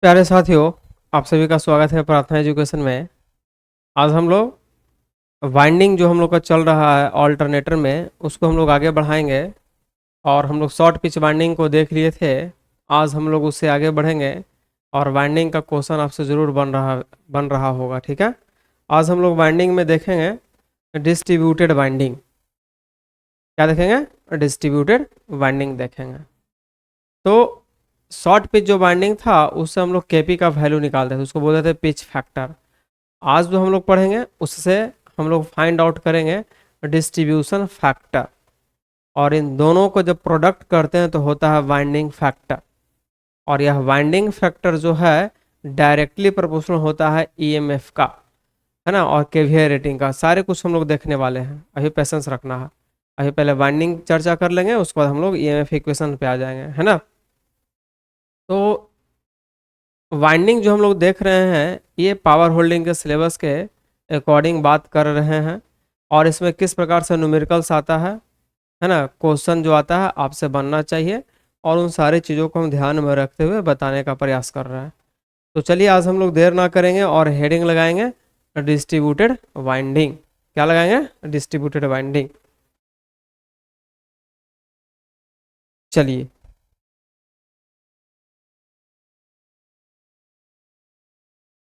प्यारे साथियों, आप सभी का स्वागत है प्रार्थना एजुकेशन में। आज हम लोग वाइंडिंग जो हम लोग का चल रहा है ऑल्टरनेटर में, उसको हम लोग आगे बढ़ाएंगे। और हम लोग शॉर्ट पिच वाइंडिंग को देख लिए थे। आज हम लोग उससे आगे बढ़ेंगे और वाइंडिंग का क्वेश्चन आपसे ज़रूर बन रहा होगा। ठीक है, आज हम लोग वाइंडिंग में देखेंगे डिस्ट्रीब्यूटेड वाइंडिंग। क्या देखेंगे? डिस्ट्रीब्यूटेड वाइंडिंग देखेंगे। तो शॉर्ट पिच जो वाइंडिंग था उससे हम लोग केपी का वैल्यू निकालते थे, उसको बोलते थे पिच फैक्टर। आज जो हम लोग पढ़ेंगे उससे हम लोग फाइंड आउट करेंगे डिस्ट्रीब्यूशन फैक्टर। और इन दोनों को जब प्रोडक्ट करते हैं तो होता है वाइंडिंग फैक्टर। और यह वाइंडिंग फैक्टर जो है डायरेक्टली प्रोपोर्शनल होता है ईएमएफ का, है ना, और केवीए रेटिंग का। सारे कुछ हम लोग देखने वाले हैं, अभी पेशेंस रखना है। अभी पहले वाइंडिंग चर्चा कर लेंगे, उसके बाद हम लोग ईएमएफ इक्वेशन पे आ जाएंगे, है ना। तो वाइंडिंग जो हम लोग देख रहे हैं ये पावर होल्डिंग के सिलेबस के अकॉर्डिंग बात कर रहे हैं। और इसमें किस प्रकार से न्यूमेरिकल्स आता है ना, क्वेश्चन जो आता है आपसे बनना चाहिए। और उन सारी चीज़ों को हम ध्यान में रखते हुए बताने का प्रयास कर रहे हैं। तो चलिए आज हम लोग देर ना करेंगे और हेडिंग लगाएंगे डिस्ट्रीब्यूटेड वाइंडिंग। क्या लगाएंगे? Distributed winding. चलिए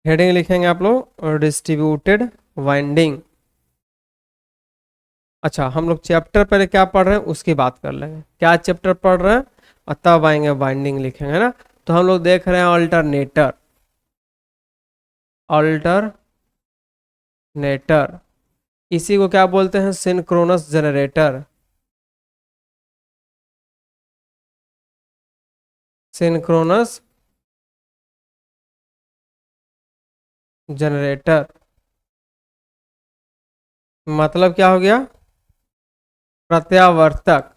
हेडिंग लिखेंगे आप लोग डिस्ट्रीब्यूटेड वाइंडिंग। अच्छा, हम लोग चैप्टर पहले क्या पढ़ रहे हैं उसकी बात कर लेंगे। क्या चैप्टर पढ़ रहे हैं और तब आएंगे बाइंडिंग लिखेंगे, है ना। तो हम लोग देख रहे हैं अल्टरनेटर। अल्टरनेटर इसी को क्या बोलते हैं? Synchronous generator. सिंक्रोनस जनरेटर मतलब क्या हो गया? प्रत्यावर्तक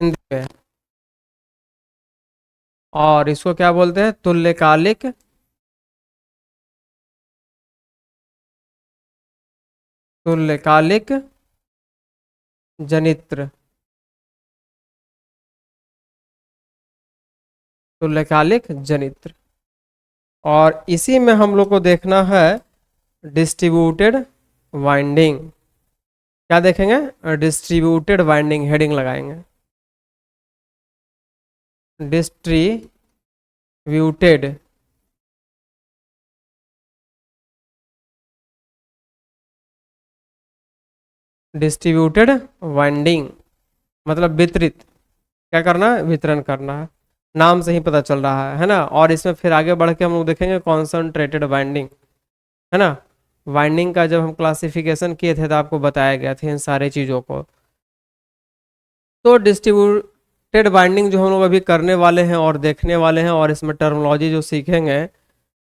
हिंदी में। और इसको क्या बोलते हैं? तुल्यकालिक तुल्यकालिक जनित्र। तुल्यकालिक जनित्र। और इसी में हम लोग को देखना है डिस्ट्रीब्यूटेड वाइंडिंग। क्या देखेंगे? डिस्ट्रीब्यूटेड वाइंडिंग हेडिंग लगाएंगे। डिस्ट्रीब्यूटेड डिस्ट्रीब्यूटेड वाइंडिंग मतलब वितरित। क्या करना है? वितरण करना है। नाम से ही पता चल रहा है ना। और इसमें फिर आगे बढ़ के हम लोग देखेंगे कॉन्सेंट्रेटेड वाइंडिंग, है ना। वाइंडिंग का जब हम क्लासिफिकेशन किए थे तो आपको बताया गया था इन सारी चीज़ों को। तो डिस्ट्रीब्यूटेड बाइंडिंग जो हम लोग अभी करने वाले हैं और देखने वाले हैं, और इसमें टर्मिनोलॉजी जो सीखेंगे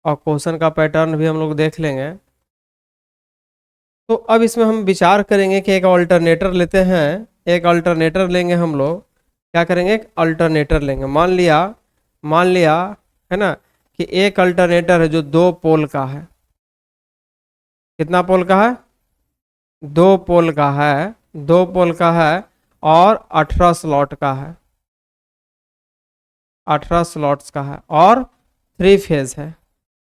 और क्वेश्चन का पैटर्न भी हम लोग देख लेंगे। तो अब इसमें हम विचार करेंगे कि एक अल्टरनेटर लेते हैं। एक अल्टरनेटर लेंगे हम लोग। क्या करेंगे? एक अल्टरनेटर लेंगे। मान लिया है ना कि एक अल्टरनेटर है जो 2 पोल का है। कितना पोल का है? 2 पोल का है। 2 पोल का है और 18 स्लॉट का है। 18 स्लॉट्स का है और 3 फेज है।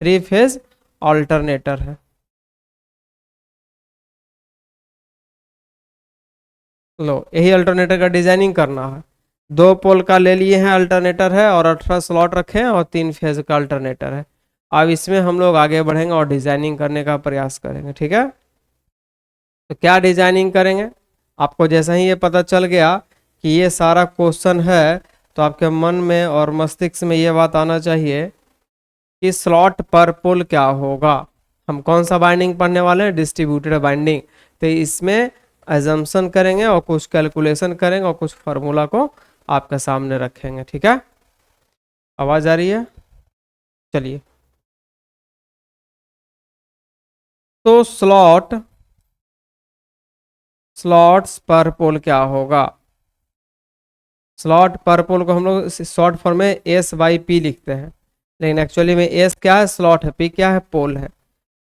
3 फेज ऑल्टरनेटर है। लो, यही अल्टरनेटर का डिजाइनिंग करना है। 2 पोल का ले लिए हैं अल्टरनेटर है और 18 स्लॉट रखे हैं और 3 फेज का अल्टरनेटर है। अब इसमें हम लोग आगे बढ़ेंगे और डिजाइनिंग करने का प्रयास करेंगे। ठीक है, तो क्या डिजाइनिंग करेंगे? आपको जैसा ही ये पता चल गया कि ये सारा क्वेश्चन है तो आपके मन में और मस्तिष्क में ये बात आना चाहिए कि स्लॉट पर पोल क्या होगा। हम कौन सा बाइंडिंग पढ़ने वाले हैं? Distributed binding. तो इसमें एजम्पशन करेंगे और कुछ कैलकुलेशन करेंगे और कुछ फार्मूला को आपके सामने रखेंगे। ठीक है, आवाज आ रही है? चलिए, तो स्लॉट्स पर पोल क्या होगा? स्लॉट पर पोल को हम लोग शॉर्ट फॉर्म में एस बाई पी लिखते हैं, लेकिन एक्चुअली में एस क्या है? स्लॉट है। पी क्या है? पोल है।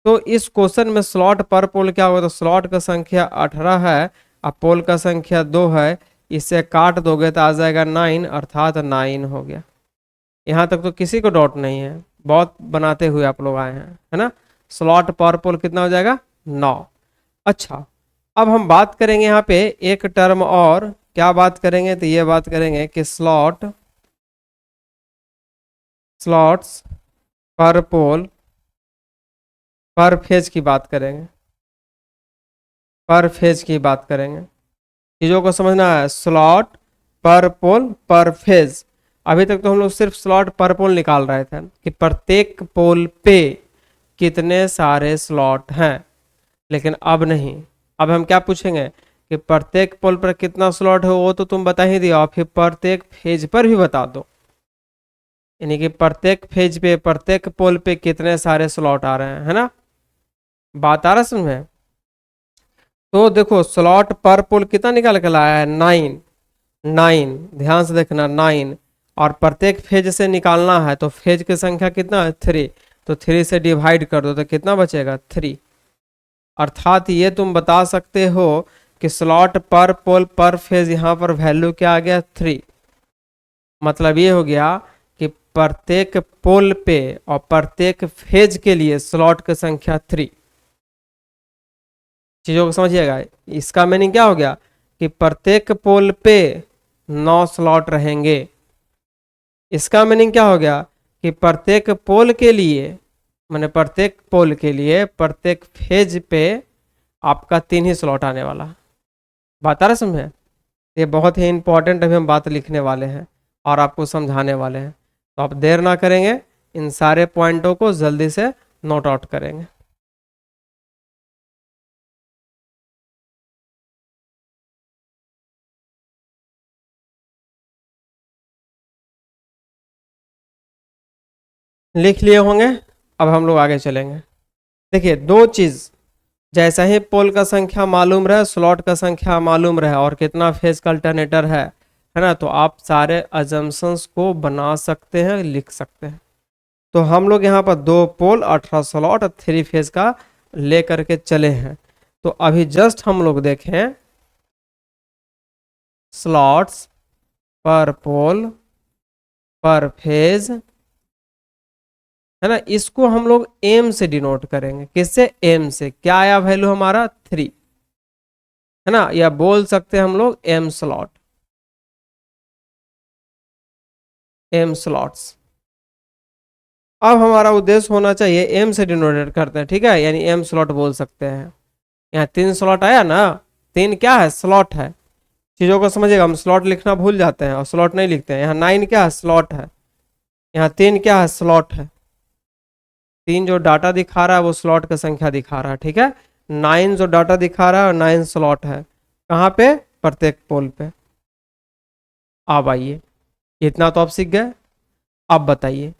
तो इस क्वेश्चन में स्लॉट पर पोल क्या होगा? तो स्लॉट का संख्या 18 है और पोल का संख्या 2 है। इससे काट दोगे तो आ जाएगा 9, अर्थात 9 हो गया। यहाँ तक तो किसी को डाउट नहीं है, बहुत बनाते हुए आप लोग आए हैं, है ना। स्लॉट पर पोल कितना हो जाएगा, 9। अच्छा, अब हम बात करेंगे यहाँ पे एक टर्म और, क्या बात करेंगे, तो ये बात करेंगे कि स्लॉट्स पर पोल पर फेज की बात करेंगे, पर फेज की बात करेंगे। चीजों को समझना है, स्लॉट पर पोल पर फेज। अभी तक तो हम लोग सिर्फ स्लॉट पर पोल निकाल रहे थे कि प्रत्येक पोल पे कितने सारे स्लॉट हैं, लेकिन अब नहीं। अब हम क्या पूछेंगे कि प्रत्येक पोल पर कितना स्लॉट है, वो तो तुम बता ही दिया, और फिर प्रत्येक फेज पर भी बता दो, यानी कि प्रत्येक फेज पे प्रत्येक पोल पे कितने सारे स्लॉट आ रहे हैं, है ना। बात आ रहा समझ में। तो देखो स्लॉट पर पोल कितना निकाल के लाया है, 9। 9 ध्यान से देखना, 9। और प्रत्येक फेज से निकालना है तो फेज की संख्या कितना है, 3। तो 3 से डिवाइड कर दो तो कितना बचेगा, 3। अर्थात ये तुम बता सकते हो कि स्लॉट पर पोल पर फेज यहाँ पर वैल्यू क्या आ गया, 3। मतलब ये हो गया कि प्रत्येक पोल पे और प्रत्येक फेज के लिए स्लॉट की संख्या 3। चीजों को समझिएगा, इसका मीनिंग क्या हो गया कि प्रत्येक पोल पे 9 स्लॉट रहेंगे। इसका मीनिंग क्या हो गया कि प्रत्येक पोल के लिए, माने प्रत्येक पोल के लिए प्रत्येक फेज पे आपका 3 ही स्लॉट आने वाला है। बात आ रहा समझे। ये बहुत ही इंपॉर्टेंट अभी हम बात लिखने वाले हैं और आपको समझाने वाले हैं, तो आप देर ना करेंगे, इन सारे पॉइंटों को जल्दी से नोट आउट करेंगे। लिख लिए होंगे। अब हम लोग आगे चलेंगे। देखिए दो चीज, जैसा ही पोल का संख्या मालूम रहे, स्लॉट का संख्या मालूम रहे और कितना फेज का अल्टरनेटर है ना, तो आप सारे अजम्पशंस को बना सकते हैं, लिख सकते हैं। तो हम लोग यहाँ पर 2 पोल 18 स्लॉट और 3 फेज का ले करके चले हैं। तो अभी जस्ट हम लोग देखें स्लॉट्स पर पोल पर फेज, है ना, इसको हम लोग एम से डिनोट करेंगे। किससे, एम से। क्या आया वैल्यू हमारा, 3, है ना, या बोल सकते हैं हम लोग एम स्लॉट, एम स्लॉट्स। अब हमारा उद्देश्य होना चाहिए एम से डिनोटेट करते हैं, ठीक है, यानी एम स्लॉट बोल सकते हैं। यहाँ 3 स्लॉट आया ना, 3 क्या है, स्लॉट है। चीजों को समझिएगा, हम स्लॉट लिखना भूल जाते हैं और स्लॉट नहीं लिखते हैं। यहाँ 9 क्या है, स्लॉट है। यहाँ 3 क्या है, स्लॉट है। 3 जो डाटा दिखा रहा है वो स्लॉट की संख्या दिखा रहा है, ठीक है। 9 जो डाटा दिखा रहा है और 9 स्लॉट है, कहाँ पे, प्रत्येक पोल पे। अब आइए, इतना तो आप सीख गए। अब बताइए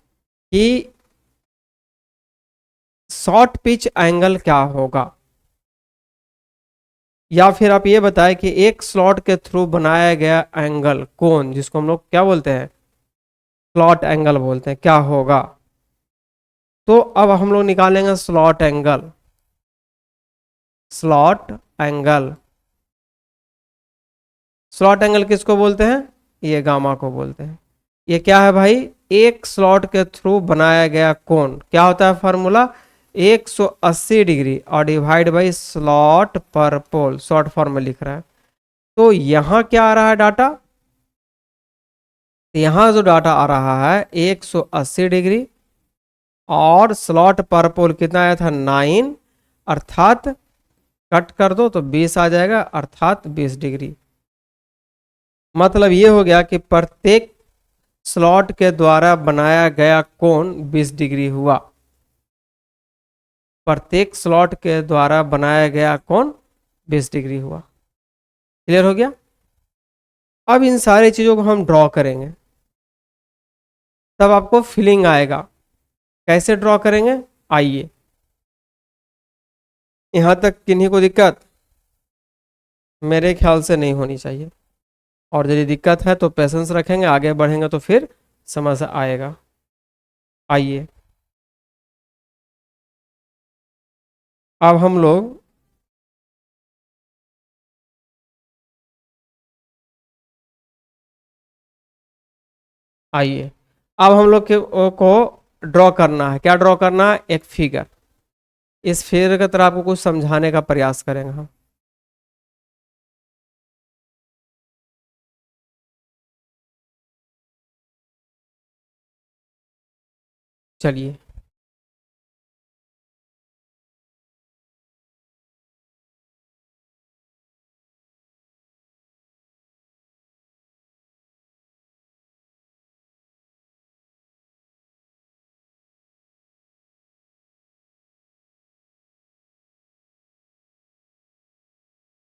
कि शॉर्ट पिच एंगल क्या होगा, या फिर आप ये बताएं कि एक स्लॉट के थ्रू बनाया गया एंगल कोण, जिसको हम लोग क्या बोलते हैं, स्लॉट एंगल बोलते हैं, क्या होगा। तो अब हम लोग निकालेंगे slot angle. Slot angle, slot angle किसको बोलते हैं, ये गामा को बोलते हैं। ये क्या है भाई, एक स्लॉट के थ्रू बनाया गया कोण, क्या होता है फॉर्मूला, 180 डिग्री और डिवाइड बाई स्लॉट पर पोल, शॉर्ट फॉर्म में लिख रहा है। तो यहां क्या आ रहा है डाटा, यहां जो डाटा आ रहा है 180 डिग्री, और स्लॉट पर पोल कितना आया था, 9, अर्थात कट कर दो तो 20 आ जाएगा, अर्थात 20 डिग्री। मतलब ये हो गया कि प्रत्येक स्लॉट के द्वारा बनाया गया कोण 20 डिग्री हुआ। प्रत्येक स्लॉट के द्वारा बनाया गया कोण 20 डिग्री हुआ। क्लियर हो गया। अब इन सारी चीजों को हम ड्रॉ करेंगे, तब आपको फीलिंग आएगा। कैसे ड्रॉ करेंगे, आइए। यहां तक किन्हीं को दिक्कत, मेरे ख्याल से नहीं होनी चाहिए। और यदि दिक्कत है तो पेशेंस रखेंगे, आगे बढ़ेंगे तो फिर समझ आएगा। आइए, अब हम लोग आइए अब हम लोग को ड्रॉ करना है। क्या ड्रॉ करना है? एक फिगर। इस फिगर की तरह आपको कुछ समझाने का प्रयास करेंगे हम। चलिए।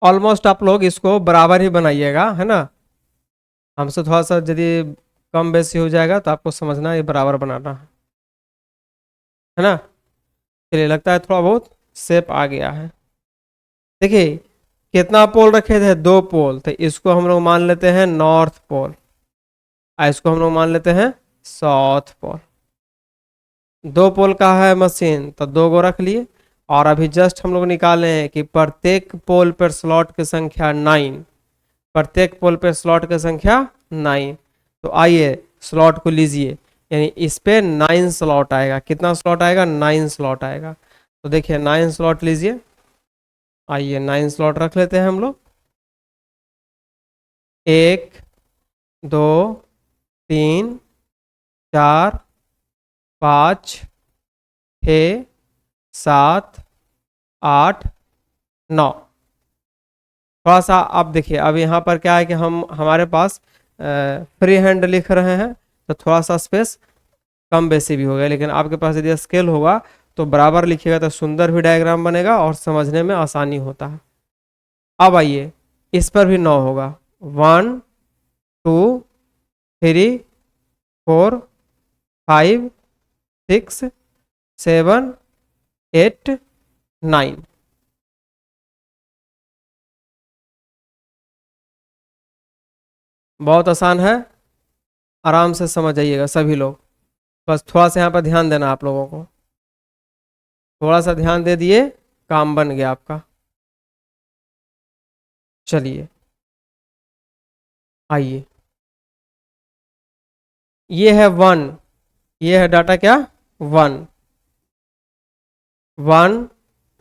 ऑलमोस्ट आप लोग इसको बराबर ही बनाइएगा, है ना। हमसे थोड़ा सा यदि कम बेसी हो जाएगा तो आपको समझना है ये बराबर बनाना है ना। चलिए, लगता है थोड़ा बहुत शेप आ गया है। देखिए, कितना पोल रखे थे? 2 पोल। तो इसको हम लोग मान लेते हैं नॉर्थ पोल, और इसको हम लोग मान लेते हैं साउथ पोल। 2 पोल का है मशीन तो 2 गो रख लिए। और अभी जस्ट हम लोग निकाले हैं कि प्रत्येक पोल पर स्लॉट की संख्या 9। प्रत्येक पोल पे स्लॉट की संख्या 9। तो आइए स्लॉट को लीजिए, यानी इस पे 9 स्लॉट आएगा। कितना स्लॉट आएगा? 9 स्लॉट आएगा। तो देखिए 9 स्लॉट लीजिए। आइए 9 स्लॉट रख लेते हैं हम लोग। 1, 2, 3, 4, 5, 6, 7, 8, 9। थोड़ा सा आप देखिए, अब यहाँ पर क्या है कि हम हमारे पास फ्री हैंड लिख रहे हैं, तो थोड़ा सा स्पेस कम बेसी भी हो गया। लेकिन आपके पास यदि स्केल होगा तो बराबर लिखिएगा तो सुंदर भी डायग्राम बनेगा और समझने में आसानी होता है। अब आइए, इस पर भी 9 होगा। 1, 2, 3, 4, 5, 6, 7, 8, 9। बहुत आसान है, आराम से समझ जाइएगा सभी लोग। बस थोड़ा सा यहाँ पर ध्यान देना आप लोगों को। थोड़ा सा ध्यान दे दिए, काम बन गया आपका। चलिए आइए, ये है 1। ये है डाटा क्या? 1। 1,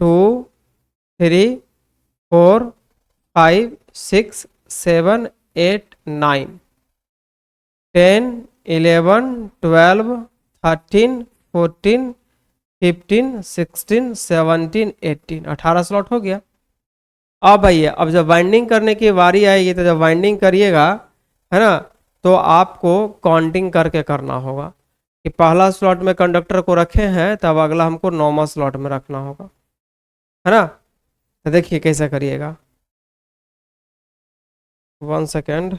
2, 3, 4, 5, 6, 7, 8, 9। 10, 11, 12, 13, 14, 15, 16, 17, 18 स्लॉट हो गया। अब आइए, अब जब वाइंडिंग करने की बारी आएगी तो जब वाइंडिंग करिएगा, है ना, तो आपको काउंटिंग करके करना होगा कि पहला स्लॉट में कंडक्टर को रखे हैं, तब अगला हमको 9वां स्लॉट में रखना होगा, है ना। तो देखिए कैसे करिएगा। 1 सेकेंड।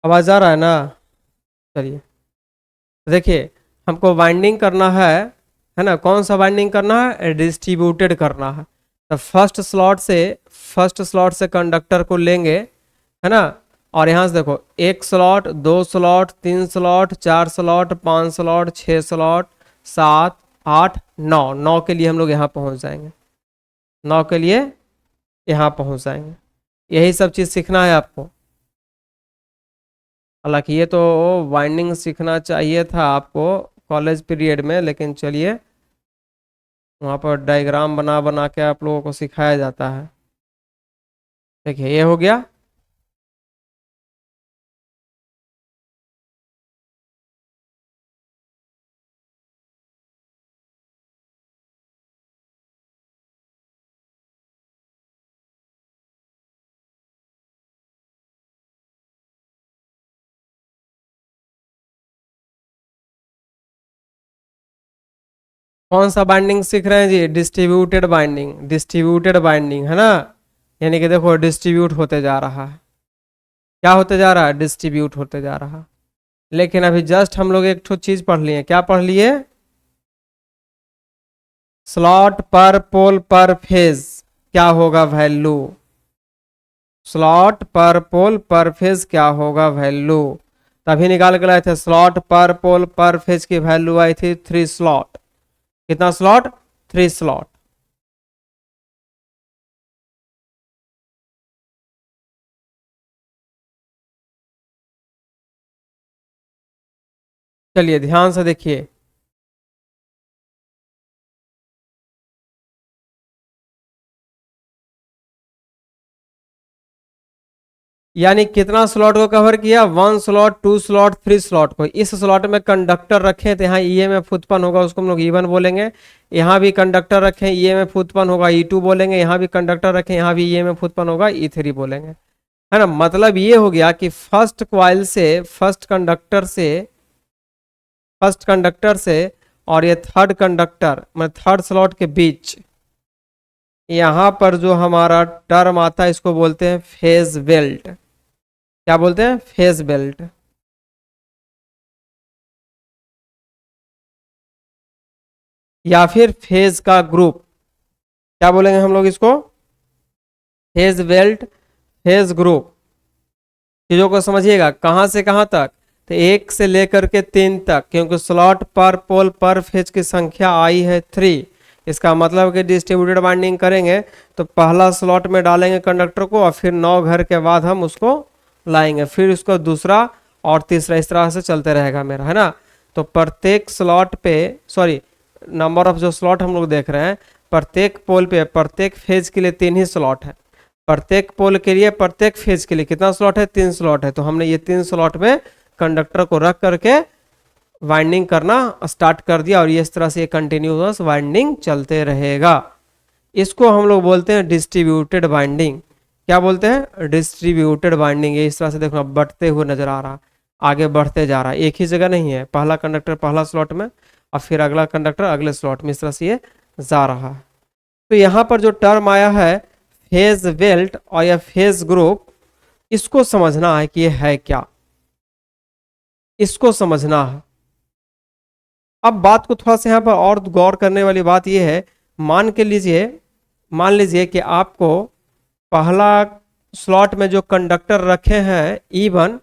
आवाज आ रहा है ना? चलिए, देखिए हमको वाइंडिंग करना है ना। कौन सा वाइंडिंग करना है? डिस्ट्रीब्यूटेड करना है। तो फर्स्ट स्लॉट से कंडक्टर को लेंगे, है ना। और यहाँ से देखो, 1 slot, 2 slot, 3 slot, 4 slot, 5 slot, 6 slot, 7, 8, 9। 9 के लिए हम लोग यहाँ पहुँच जाएंगे। 9 के लिए यहाँ पहुँच जाएंगे। यही सब चीज़ सीखना है आपको। हालांकि ये तो वाइंडिंग सीखना चाहिए था आपको कॉलेज पीरियड में, लेकिन चलिए, वहाँ पर डायग्राम बना बना के आप लोगों को सिखाया जाता है। देखिए ये हो गया। कौन सा बाइंडिंग सीख रहे हैं जी? Distributed binding. डिस्ट्रीब्यूटेड बाइंडिंग, है ना। यानी कि देखो डिस्ट्रीब्यूट होते जा रहा है। क्या होते जा रहा है? डिस्ट्रीब्यूट होते जा रहा है। लेकिन अभी जस्ट हम लोग एक ठो चीज पढ़ लिए। क्या पढ़ लिए? स्लॉट पर पोल पर फेज क्या होगा वैल्यू। स्लॉट पर पोल पर फेज क्या होगा वैल्यू, तभी निकाल के लाए थे। स्लॉट पर पोल पर फेज की वैल्यू आई थी 3 स्लॉट। कितना स्लॉट? 3 स्लॉट। चलिए ध्यान से देखिए, यानी कितना स्लॉट को कवर किया? 1 स्लॉट, 2 स्लॉट, 3 स्लॉट को। इस स्लॉट में कंडक्टर रखें तो यहाँ ईएमएफ उत्पन्न होगा, उसको हम लोग E1 बोलेंगे। यहाँ भी कंडक्टर रखें, ईएमएफ उत्पन्न होगा, E2 बोलेंगे। यहाँ भी कंडक्टर रखें, यहाँ भी ईएमएफ उत्पन्न होगा, E3 बोलेंगे। है ना? मतलब ये हो गया कि फर्स्ट क्वाइल से, फर्स्ट कंडक्टर से और ये थर्ड कंडक्टर मतलब थर्ड स्लॉट के बीच यहाँ पर जो हमारा टर्म आता है इसको बोलते हैं फेज बेल्ट। क्या बोलते हैं? Phase belt. या फिर फेज का ग्रुप, क्या बोलेंगे हम लोग इसको? Phase belt, phase group. चीजों को समझिएगा, कहां से कहां तक? तो 1 से लेकर के 3 तक, क्योंकि स्लॉट पर पोल पर फेज की संख्या आई है 3। इसका मतलब कि डिस्ट्रीब्यूटेड बाइंडिंग करेंगे तो पहला स्लॉट में डालेंगे कंडक्टर को और फिर 9 घर के बाद हम उसको लाएंगे, फिर उसको दूसरा और तीसरा, इस तरह से चलते रहेगा मेरा। है ना? तो प्रत्येक स्लॉट पे, सॉरी, नंबर ऑफ जो स्लॉट हम लोग देख रहे हैं, प्रत्येक पोल पे प्रत्येक फेज के लिए 3 ही स्लॉट है। प्रत्येक पोल के लिए, प्रत्येक फेज के लिए कितना स्लॉट है? 3 स्लॉट है। तो हमने ये 3 स्लॉट में कंडक्टर को रख करके वाइंडिंग करना स्टार्ट कर दिया और ये इस तरह से ये कंटिन्यूअस वाइंडिंग चलते रहेगा। इसको हम लोग बोलते हैं डिस्ट्रीब्यूटेड बाइंडिंग। क्या बोलते हैं? Distributed binding. ये इस तरह से देखना बढ़ते हुए नजर आ रहा, आगे बढ़ते जा रहा है, एक ही जगह नहीं है। पहला कंडक्टर पहला स्लॉट में और फिर अगला कंडक्टर अगले स्लॉट में, इस तरह से ये जा रहा है। तो यहाँ पर जो टर्म आया है फेज बेल्ट और या फेज ग्रुप, इसको समझना है कि ये है क्या, इसको समझना है। अब बात को थोड़ा सा यहाँ पर और गौर करने वाली बात यह है, मान लीजिए कि आपको पहला स्लॉट में जो कंडक्टर रखे हैं E1,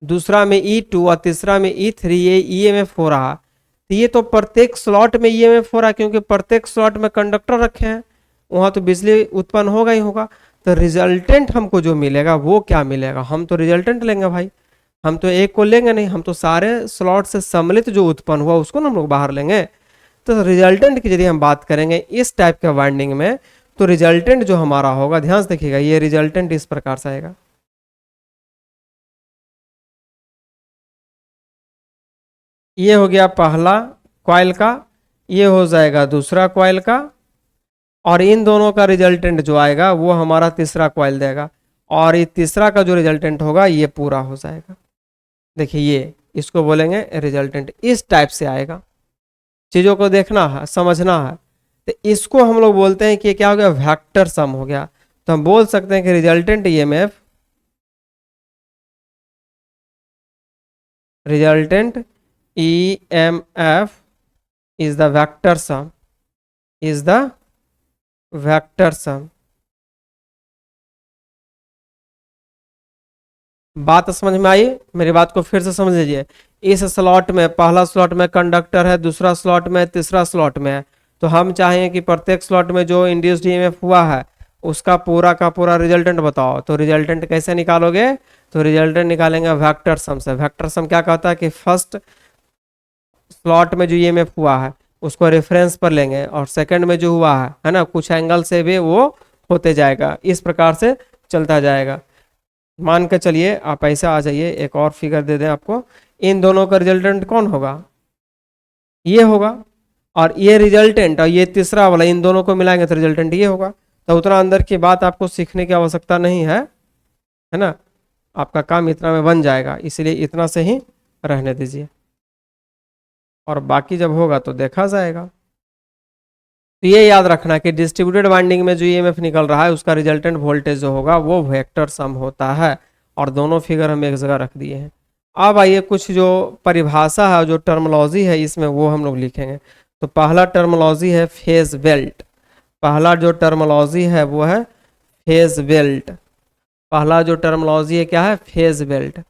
दूसरा में E2 और तीसरा में E3, ये ईएमएफ हो रहा। तो ये तो प्रत्येक स्लॉट में ईएमएफ हो रहा, क्योंकि प्रत्येक स्लॉट में कंडक्टर रखे हैं, वहां तो बिजली उत्पन्न होगा ही होगा। तो रिजल्टेंट हमको जो मिलेगा वो क्या मिलेगा? हम तो रिजल्टेंट लेंगे भाई, हम तो एक को लेंगे नहीं, हम तो सारे स्लॉट से सम्मिलित जो उत्पन्न हुआ उसको ना हम लोग बाहर लेंगे। तो रिजल्टेंट की यदि हम बात करेंगे इस टाइप के वाइंडिंग में, तो रिजल्टेंट जो हमारा होगा, ध्यान से देखिएगा, ये रिजल्टेंट इस प्रकार से आएगा। ये हो गया पहला कॉइल का, ये हो जाएगा दूसरा कॉइल का, और इन दोनों का रिजल्टेंट जो आएगा वो हमारा तीसरा कॉइल देगा, और ये तीसरा का जो रिजल्टेंट होगा ये पूरा हो जाएगा। देखिए ये, इसको बोलेंगे रिजल्टेंट। इस टाइप से आएगा, चीजों को देखना है, समझना है। तो इसको हम लोग बोलते हैं कि क्या हो गया? वेक्टर सम हो गया। तो हम बोल सकते हैं कि resultant EMF, resultant EMF is the vector some, is the vector सम। बात समझ में आई? मेरी बात को फिर से समझ लीजिए। इस स्लॉट में, पहला स्लॉट में कंडक्टर है, दूसरा स्लॉट में, तीसरा स्लॉट में है। तो हम चाहें कि प्रत्येक स्लॉट में जो इंड्यूस्ड ईएमएफ हुआ है उसका पूरा का पूरा रिजल्टेंट बताओ। तो रिजल्टेंट कैसे निकालोगे? तो रिजल्टेंट निकालेंगे वेक्टर सम से। वेक्टर सम क्या कहता है कि फर्स्ट स्लॉट में जो ईएमएफ हुआ है उसको रेफरेंस पर लेंगे, और सेकंड में जो हुआ है ना, कुछ एंगल से भी वो होते जाएगा, इस प्रकार से चलता जाएगा। मान के चलिए आप ऐसे आ जाइए, एक और फिगर दे दें आपको। इन दोनों का रिजल्टेंट कौन होगा? ये होगा। और ये रिजल्टेंट और ये तीसरा वाला, इन दोनों को मिलाएंगे तो रिजल्टेंट ये होगा। तो उतना अंदर की बात आपको सीखने की आवश्यकता नहीं है ना? आपका काम इतना में बन जाएगा, इसलिए इतना से ही रहने दीजिए, और बाकी जब होगा तो देखा जाएगा। तो ये याद रखना कि डिस्ट्रीब्यूटेड वाइंडिंग में जो ईएमएफ निकल रहा है उसका रिजल्टेंट वोल्टेज जो होगा वो वेक्टर सम होता है। और दोनों फिगर हम एक जगह रख दिए हैं। अब आइए कुछ जो परिभाषा है, जो टर्मोलॉजी है इसमें, वो हम लोग लिखेंगे। तो पहला टर्मोलॉजी है फेज बेल्ट। पहला जो टर्मोलॉजी है वो है फेज बेल्ट। पहला जो टर्मिनोलॉजी है क्या है, फेज बेल्ट।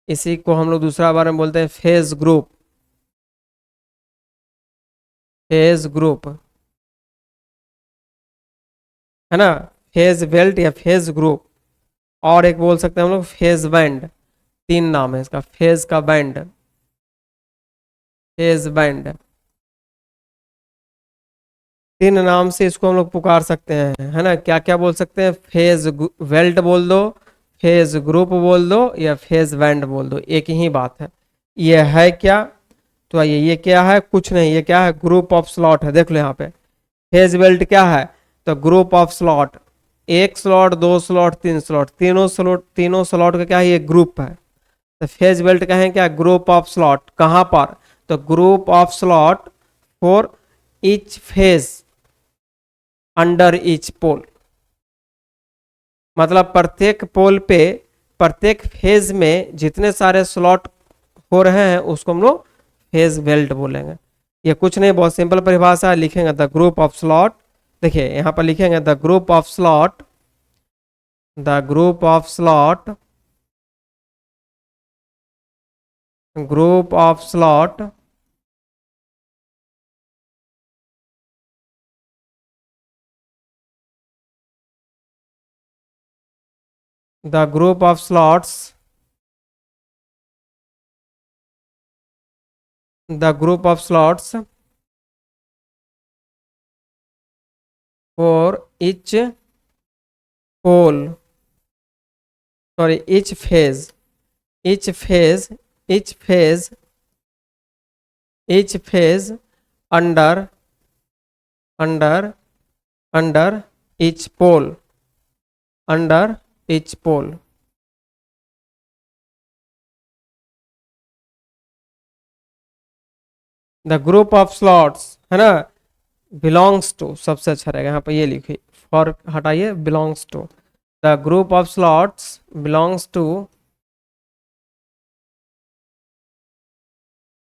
इसी को हम लोग दूसरा बारे में बोलते हैं फेज ग्रुप। फेज ग्रुप है ना, फेज बेल्ट या फेज ग्रुप। और एक बोल सकते हैं हम लोग फेज बैंड। तीन नाम है इसका, फेज का बैंड, फेज बैंड, तीन नाम से इसको हम लोग पुकार सकते हैं, है ना। क्या क्या बोल सकते हैं, फेज वेल्ट बोल दो, फेज ग्रुप बोल दो, या फेज बैंड बोल दो, एक ही बात है। ये है क्या, तो आइए ये क्या है, कुछ नहीं, ये क्या है, ग्रुप ऑफ स्लॉट है। देख लो यहाँ पे फेज बेल्ट क्या है, तो ग्रुप ऑफ स्लॉट, एक स्लॉट, दो स्लॉट, तीन स्लॉट, तीनों स्लॉट का क्या है, ये ग्रुप है। तो फेज बेल्ट कहें क्या, ग्रुप ऑफ स्लॉट, कहाँ पर, तो group of slot for each phase under each pole. मतलब प्रत्येक पोल पे, प्रत्येक फेज में जितने सारे स्लॉट हो रहे हैं उसको हम लोग फेज बेल्ट बोलेंगे। ये कुछ नहीं, बहुत सिंपल परिभाषा है, लिखेंगे द ग्रुप ऑफ स्लॉट। देखिए यहां पर लिखेंगे the group of slot, the group of slot, group of slot the group of slots, the group of slots for each pole, sorry each phase, each phase, each phase, each phase under, under, under each pole, under each pole। The group of slots है ना, belongs to, सबसे अच्छा रहेगा यहाँ पर, ये लिखिए, for हटाइए, belongs to, the group of slots belongs to,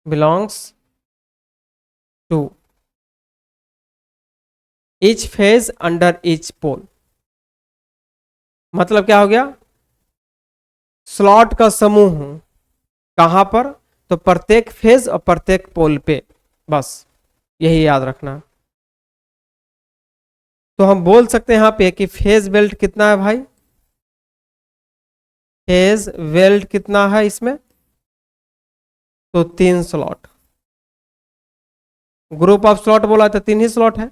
belongs to each phase under each pole. मतलब क्या हो गया, स्लॉट का समूह कहां पर, तो प्रत्येक फेज और प्रत्येक पोल पे, बस यही याद रखना। तो हम बोल सकते हैं यहां पे कि फेज बेल्ट कितना है भाई, फेज बेल्ट कितना है इसमें, तो तीन स्लॉट। ग्रुप ऑफ स्लॉट बोला तो तीन ही स्लॉट है।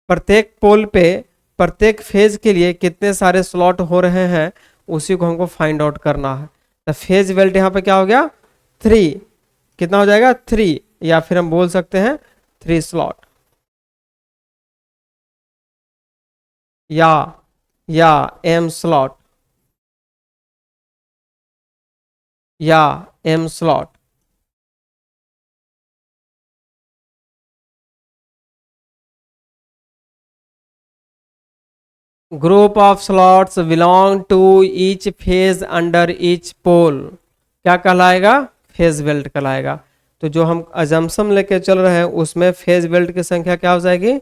प्रत्येक पोल पे, प्रत्येक फेज के लिए कितने सारे स्लॉट हो रहे हैं उसी को हमको फाइंड आउट करना है। तो फेज बेल्ट यहाँ पे क्या हो गया, थ्री, कितना हो जाएगा, थ्री, या फिर हम बोल सकते हैं थ्री स्लॉट, या या एम स्लॉट, या M slot. Group of slots belong to each phase under each pole, क्या कहलाएगा, फेज बेल्ट कहलाएगा। तो जो हम अजम्पशन लेके चल रहे हैं उसमें फेज बेल्ट की संख्या क्या हो जाएगी,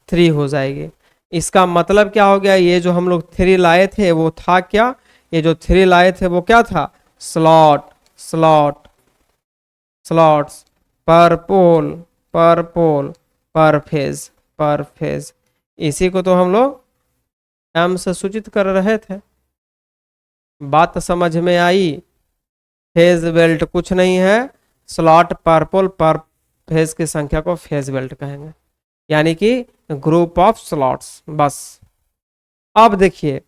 थ्री हो जाएगी। इसका मतलब क्या हो गया, ये जो हम लोग थ्री लाए थे वो था क्या, ये जो थ्री लाए थे वो क्या था, स्लॉट, स्लॉट, स्लॉट्स पर पोल, पर पोल, पर फेज, पर फेज। इसी को तो हम लोग एम से सूचित कर रहे थे। बात समझ में आई, फेज बेल्ट कुछ नहीं है, स्लॉट पर पोल पर फेज की संख्या को फेज बेल्ट कहेंगे, यानी कि ग्रुप ऑफ स्लॉट्स, बस। अब देखिए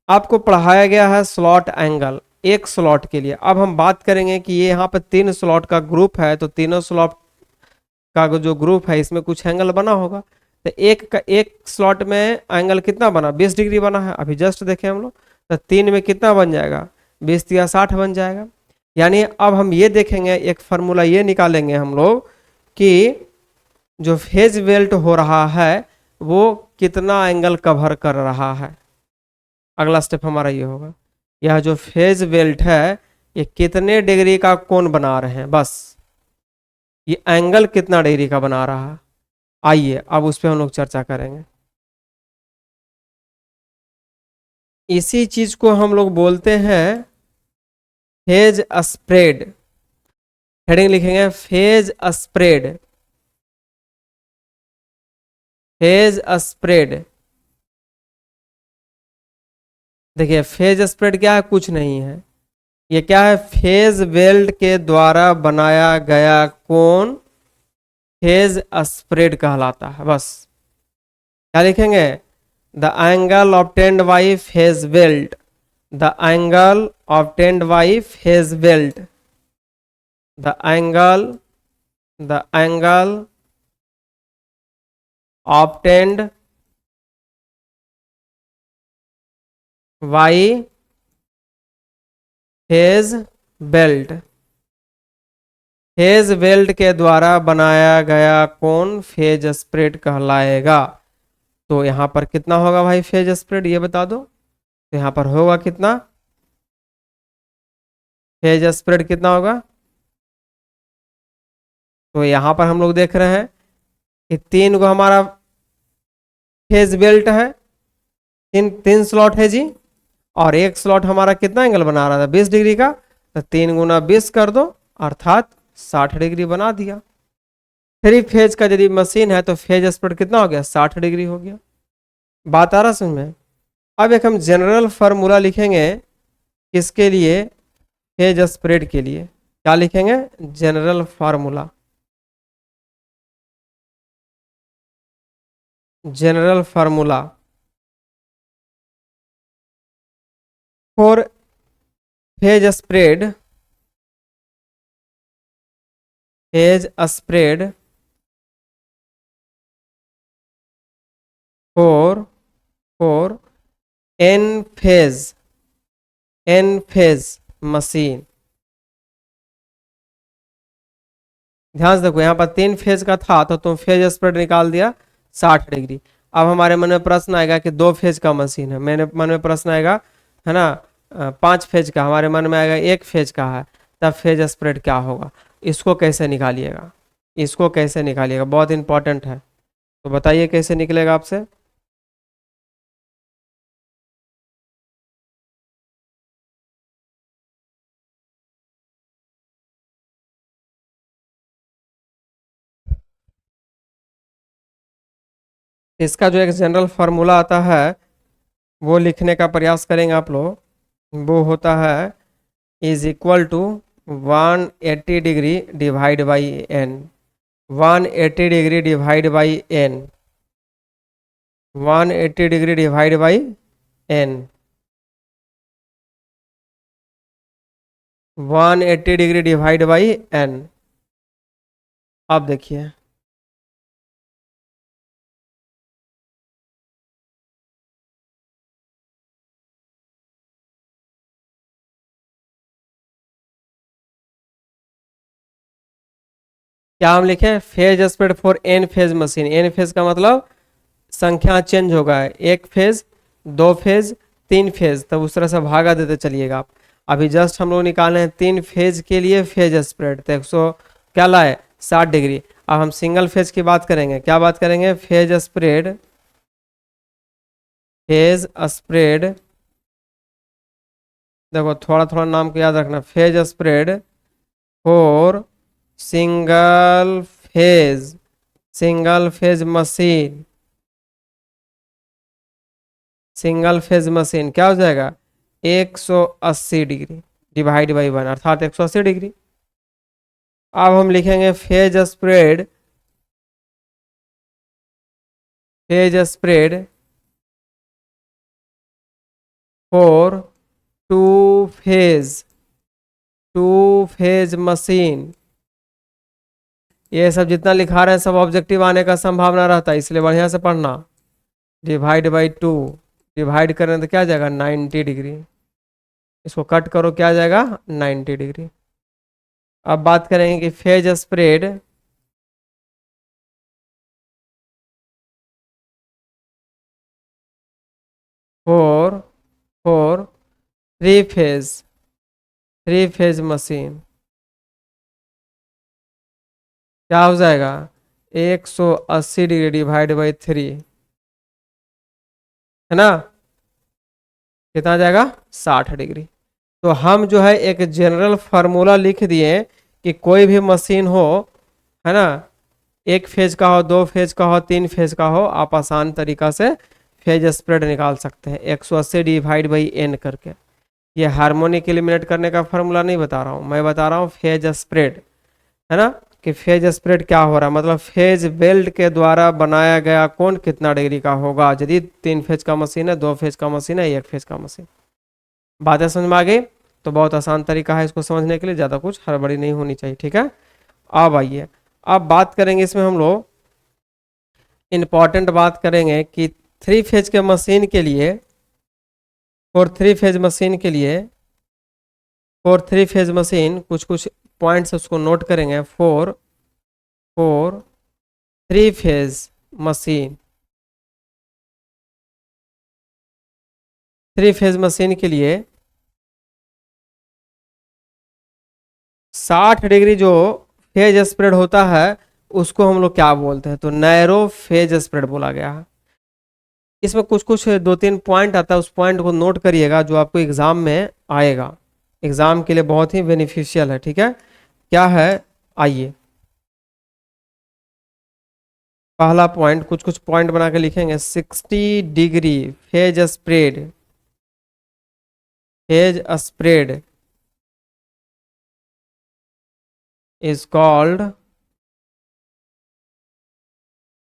आपको पढ़ाया गया है स्लॉट एंगल एक स्लॉट के लिए। अब हम बात करेंगे कि ये यहाँ पर तीन स्लॉट का ग्रुप है, तो तीनों स्लॉट का जो ग्रुप है इसमें कुछ एंगल बना होगा। तो एक स्लॉट में एंगल कितना बना, 20 डिग्री बना है, अभी जस्ट देखें हम लोग। तो तीन में कितना बन जाएगा, 20 या 60 बन जाएगा। यानी अब हम ये देखेंगे, एक फार्मूला ये निकालेंगे हम लोग कि जो फेज बेल्ट हो रहा है वो कितना एंगल कवर कर रहा है। अगला स्टेप हमारा ये होगा, यह जो फेज बेल्ट है ये कितने डिग्री का कोण बना रहे हैं, बस ये एंगल कितना डिग्री का बना रहा है। आइए अब उस पर हम लोग चर्चा करेंगे। इसी चीज को हम लोग बोलते हैं फेज स्प्रेड। हेडिंग लिखेंगे फेज स्प्रेड। Phase spread. देखिए फेज स्प्रेड क्या है, कुछ नहीं है, ये क्या है, फेज वेल्ड के द्वारा बनाया गया कोण फेज स्प्रेड कहलाता है। बस क्या लिखेंगे, the angle obtained by phase weld, the angle obtained by phase weld, the angle, the angle obtained by phase belt, phase belt के द्वारा बनाया गया कोण फेज स्प्रेड कहलाएगा। तो यहां पर कितना होगा भाई फेज स्प्रेड, ये बता दो। तो यहां पर होगा कितना, फेज स्प्रेड कितना होगा। तो यहां पर हम लोग देख रहे हैं कि तीन को हमारा फेज बेल्ट है, तीन तीन स्लॉट है जी, और एक स्लॉट हमारा कितना एंगल बना रहा था, 20 डिग्री का। तो 3 × 20 कर दो, अर्थात 60 डिग्री बना दिया। थ्री फेज का यदि मशीन है तो फेज स्प्रेड कितना हो गया, 60 डिग्री हो गया। बात आ रहा समझ में। अब एक हम जनरल फार्मूला लिखेंगे किसके लिए, फेज स्प्रेड के लिए। क्या लिखेंगे, general formula, general formula for phase spread, phase spread for N phase, N phase machine. ध्यान से देखो यहाँ पर 3 फेज का था तो तुम फेज स्प्रेड निकाल दिया 60 डिग्री। अब हमारे मन में प्रश्न आएगा कि 2 फेज का मशीन है, मेरे मन में प्रश्न आएगा है ना, 5 फेज का, हमारे मन में आएगा 1 फेज का है, तब फेज स्प्रेड क्या होगा। इसको कैसे निकालिएगा, इसको कैसे निकालिएगा, बहुत इंपॉर्टेंट है। तो बताइए कैसे निकलेगा आपसे। इसका जो एक जनरल फार्मूला आता है वो लिखने का प्रयास करेंगे आप लोग। वो होता है is equal to 180 degree divide by N, 180 degree divide by N, 180 degree divide by N, 180 degree divide by N. अब देखिए क्या हम लिखें, phase spread for N phase machine. N phase का मतलब संख्या चेंज होगा, 1 फेज, 2 फेज, 3 फेज, तब उस तरह से भागा देते चलिएगा आप। अभी जस्ट हम लोग निकाले हैं 3 फेज के लिए फेज स्प्रेड, तो 100 क्या लाए, 60 डिग्री। अब हम सिंगल फेज की बात करेंगे, क्या बात करेंगे, फेज स्प्रेड, फेज स्प्रेड, देखो थोड़ा थोड़ा नाम को याद रखना, phase spread for single phase, single phase machine, single phase machine क्या हो जाएगा, 180 डिग्री डिवाइड बाई 1, अर्थात 180 डिग्री। अब हम लिखेंगे phase spread, phase spread for two phase, two phase machine. ये सब जितना लिखा रहे हैं सब ऑब्जेक्टिव आने का संभावना रहता है, इसलिए बढ़िया से पढ़ना। डिवाइड बाई 2, डिवाइड करें तो क्या आ जाएगा, 90 डिग्री। इसको कट करो क्या आ जाएगा, 90 डिग्री। अब बात करेंगे कि phase spread for, for three phase, three phase machine क्या हो जाएगा, 180 डिग्री डिवाइड बाई 3 है ना, कितना आ जाएगा 60 डिग्री। तो हम जो है एक जनरल फार्मूला लिख दिए कि कोई भी मशीन हो, है ना, एक फेज का हो, दो फेज का हो, तीन फेज का हो, आप आसान तरीका से फेज स्प्रेड निकाल सकते हैं 180 डिवाइड बाई एन करके। ये हार्मोनिक एलिमिनेट करने का फार्मूला नहीं बता रहा हूँ, मैं बता रहा हूँ फेज स्प्रेड, है ना, कि फेज स्प्रेड क्या हो रहा है, मतलब फेज बेल्ट के द्वारा बनाया गया कोण कितना डिग्री का होगा यदि तीन फेज का मशीन है, दो फेज का मशीन है, एक फेज का मशीन। बातें समझ में आ गई? तो बहुत आसान तरीका है इसको समझने के लिए, ज़्यादा कुछ हड़बड़ी नहीं होनी चाहिए, ठीक है। अब आइए, अब बात करेंगे इसमें हम लोग इंपॉर्टेंट बात करेंगे कि थ्री फेज के मशीन के लिए, और थ्री फेज मशीन के लिए, और थ्री फेज मशीन कुछ कुछ पॉइंट्स उसको नोट करेंगे। Four four three phase machine, three phase machine के लिए 60 डिग्री जो फेज स्प्रेड होता है उसको हम लोग क्या बोलते हैं, तो नैरो फेज स्प्रेड बोला गया है। इसमें कुछ कुछ दो तीन पॉइंट आता है, उस पॉइंट को नोट करिएगा जो आपको एग्जाम में आएगा, एग्जाम के लिए बहुत ही बेनिफिशियल है, ठीक है। क्या है, आइए, पहला पॉइंट, कुछ कुछ पॉइंट बना के लिखेंगे। 60 degree phase spread, phase spread is called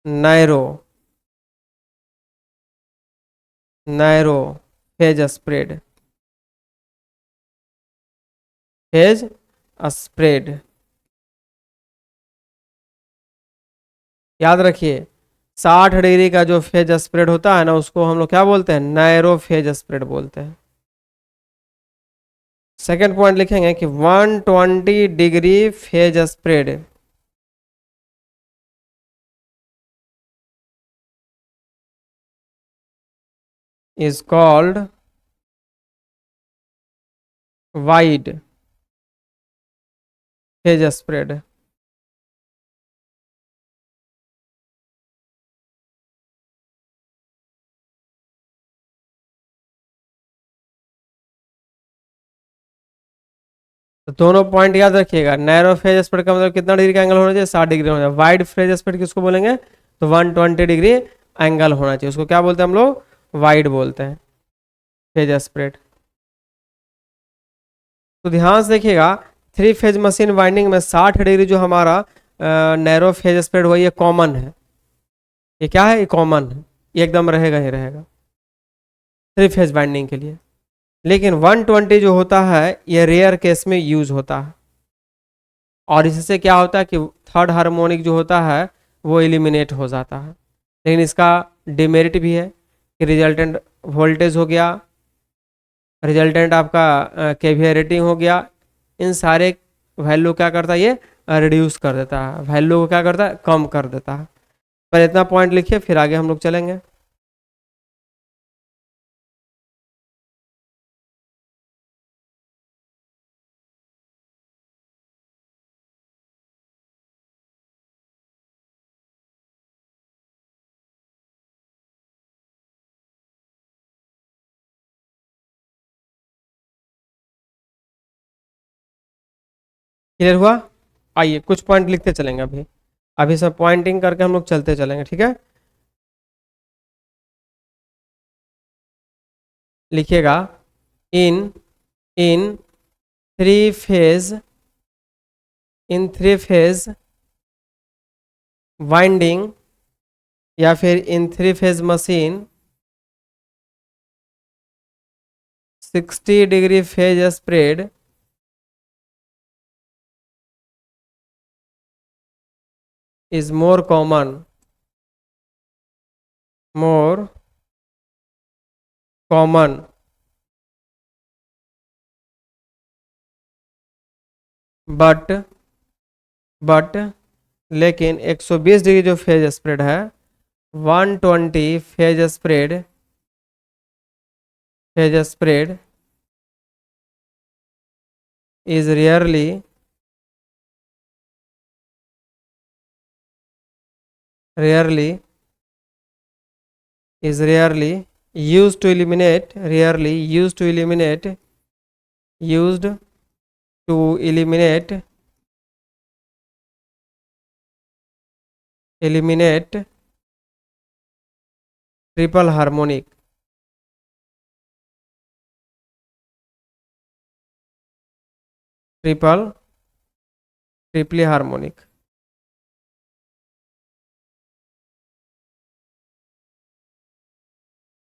narrow, narrow phase spread, phase spread, याद रखिए 60 डिग्री का जो फेज स्प्रेड होता है ना उसको हम लोग क्या बोलते हैं, नैरो फेज स्प्रेड बोलते हैं। सेकेंड पॉइंट लिखेंगे कि 120 degree phase spread is called wide phase spread. तो दोनों पॉइंट याद रखिएगा, नैरो फेज स्प्रेड का मतलब कितना डिग्री का एंगल होना चाहिए, 60 डिग्री होना चाहिए। वाइड फेज स्प्रेड किसको बोलेंगे, तो 120 डिग्री एंगल होना चाहिए, उसको क्या बोलते हैं हम लोग, वाइड बोलते हैं फेज स्प्रेड। तो ध्यान से देखिएगा, थ्री फेज मशीन वाइंडिंग में 60 डिग्री जो हमारा नैरो फेज स्प्रेड हुआ, ये कॉमन है, ये क्या है, ये कॉमन है, ये एकदम रहेगा ही रहेगा थ्री फेज वाइंडिंग के लिए। लेकिन 120 जो होता है ये रेयर केस में यूज होता है, और इससे क्या होता है कि थर्ड हार्मोनिक जो होता है वो एलिमिनेट हो जाता है। लेकिन इसका डिमेरिट भी है कि रिजल्टेंट वोल्टेज हो गया, रिजल्टेंट आपका केवीए रेटिंग हो गया, इन सारे वैल्यू क्या करता है, ये रिड्यूस कर देता है, वैल्यू को क्या करता है, कम कर देता है। पर इतना पॉइंट लिखिए, फिर आगे हम लोग चलेंगे। क्लियर हुआ? आइए कुछ पॉइंट लिखते चलेंगे अभी, अभी सब पॉइंटिंग करके हम लोग चलते चलेंगे, ठीक है। लिखिएगा, in in three phase, in three phase winding या फिर in three phase machine 60 degree phase spread is more common, more common, but but लेकिन 120 डिग्री जो फेज स्प्रेड है, 120 phase spread is rarely rarely is rarely used to eliminate, rarely used to eliminate, used to eliminate, eliminate triple harmonic, triple triply harmonic.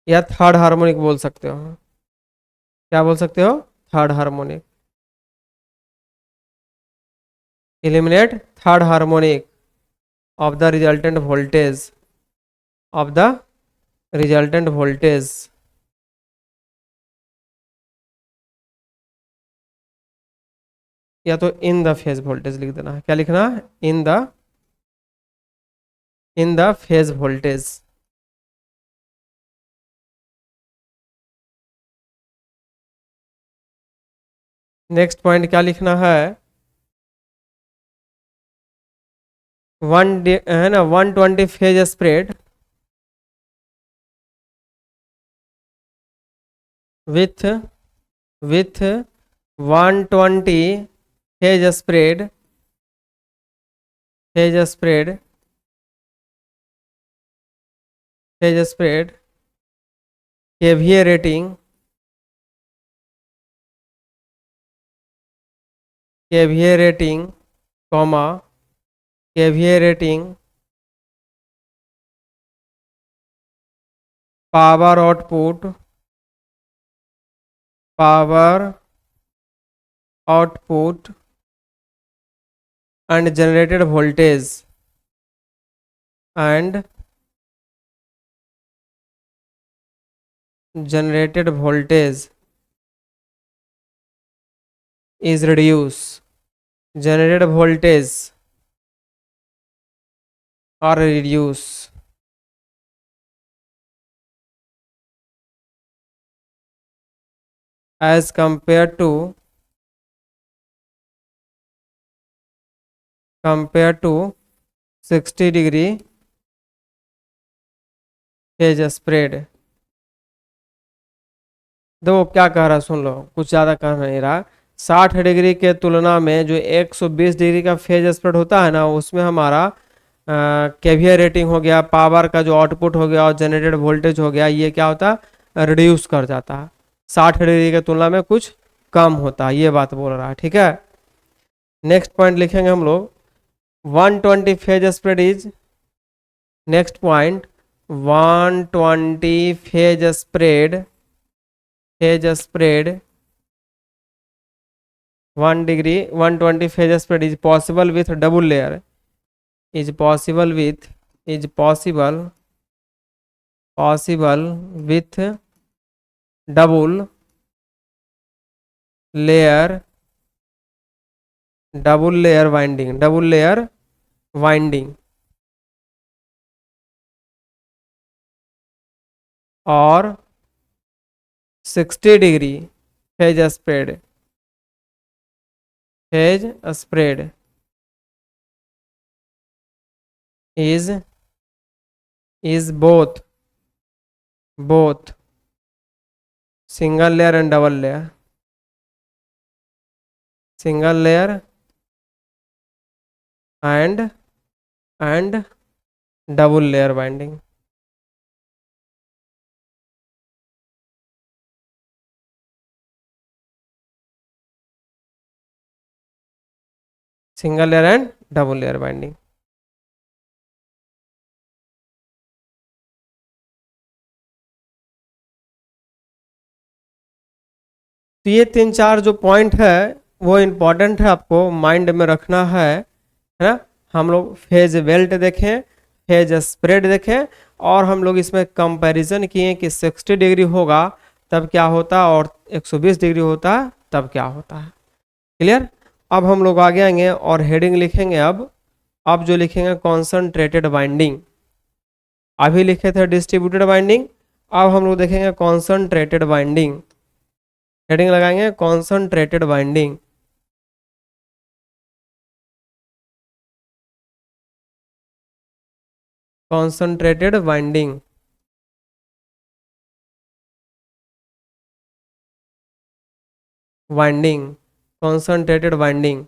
या third harmonic बोल सकते हो। क्या बोल सकते हो? Third harmonic. Eliminate third harmonic of the resultant voltage, of the resultant voltage, या तो इन द फेज वोल्टेज लिख देना है। क्या लिखना है? In the phase voltage. Next point क्या लिखना है? है ना, 120 phase spread with 120 phase spread, phase spread, phase spread, KVA rating, KVA rating, comma, KVA rating, power output, power output and generated voltage and generated voltage is reduced, generated voltage are reduced as compared to 60-degree phase spread. देखो क्या कह रहा है, सुन लो, कुछ ज़्यादा कह नहीं रहा। 60 डिग्री के तुलना में जो 120 डिग्री का फेज स्प्रेड होता है ना, उसमें हमारा केवीए रेटिंग हो गया, पावर का जो आउटपुट हो गया और जनरेटेड वोल्टेज हो गया, ये क्या होता है? रिड्यूस कर जाता है। 60 डिग्री के तुलना में कुछ कम होता है, ये बात बोल रहा है। ठीक है, नेक्स्ट पॉइंट लिखेंगे हम लोग 120 phase spread is, next point 120 phase spread, phase spread 120 phase spread is possible with double layer, is possible with, is possible, possible with double layer, double layer winding, double layer winding और 60 degree phase spread, phase spread is both single layer and double layer, single layer and double layer binding। Single layer and double layer binding. तो ये 3-4 जो point है वो important है, आपको mind में रखना है ना। हम लोग फेज बेल्ट देखें, फेज स्प्रेड देखें, और हम लोग इसमें कंपैरिजन किए कि 60 डिग्री होगा तब क्या होता और 120 डिग्री होता तब क्या होता है। क्लियर? अब हम लोग आगे आएंगे और हेडिंग लिखेंगे। अब जो लिखेंगे कॉन्सनट्रेटेड बाइंडिंग, अभी लिखे थे डिस्ट्रीब्यूटेड बाइंडिंग, अब हम लोग देखेंगे कॉन्सनट्रेटेड बाइंडिंग। हेडिंग लगाएंगे concentrated binding. Concentrated winding, winding, concentrated winding.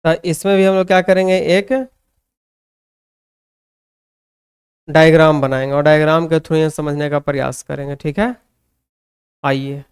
तो इसमें भी हम लोग क्या करेंगे, एक डायग्राम बनाएंगे और डायग्राम के थ्रू ये समझने का प्रयास करेंगे, ठीक है। आइए,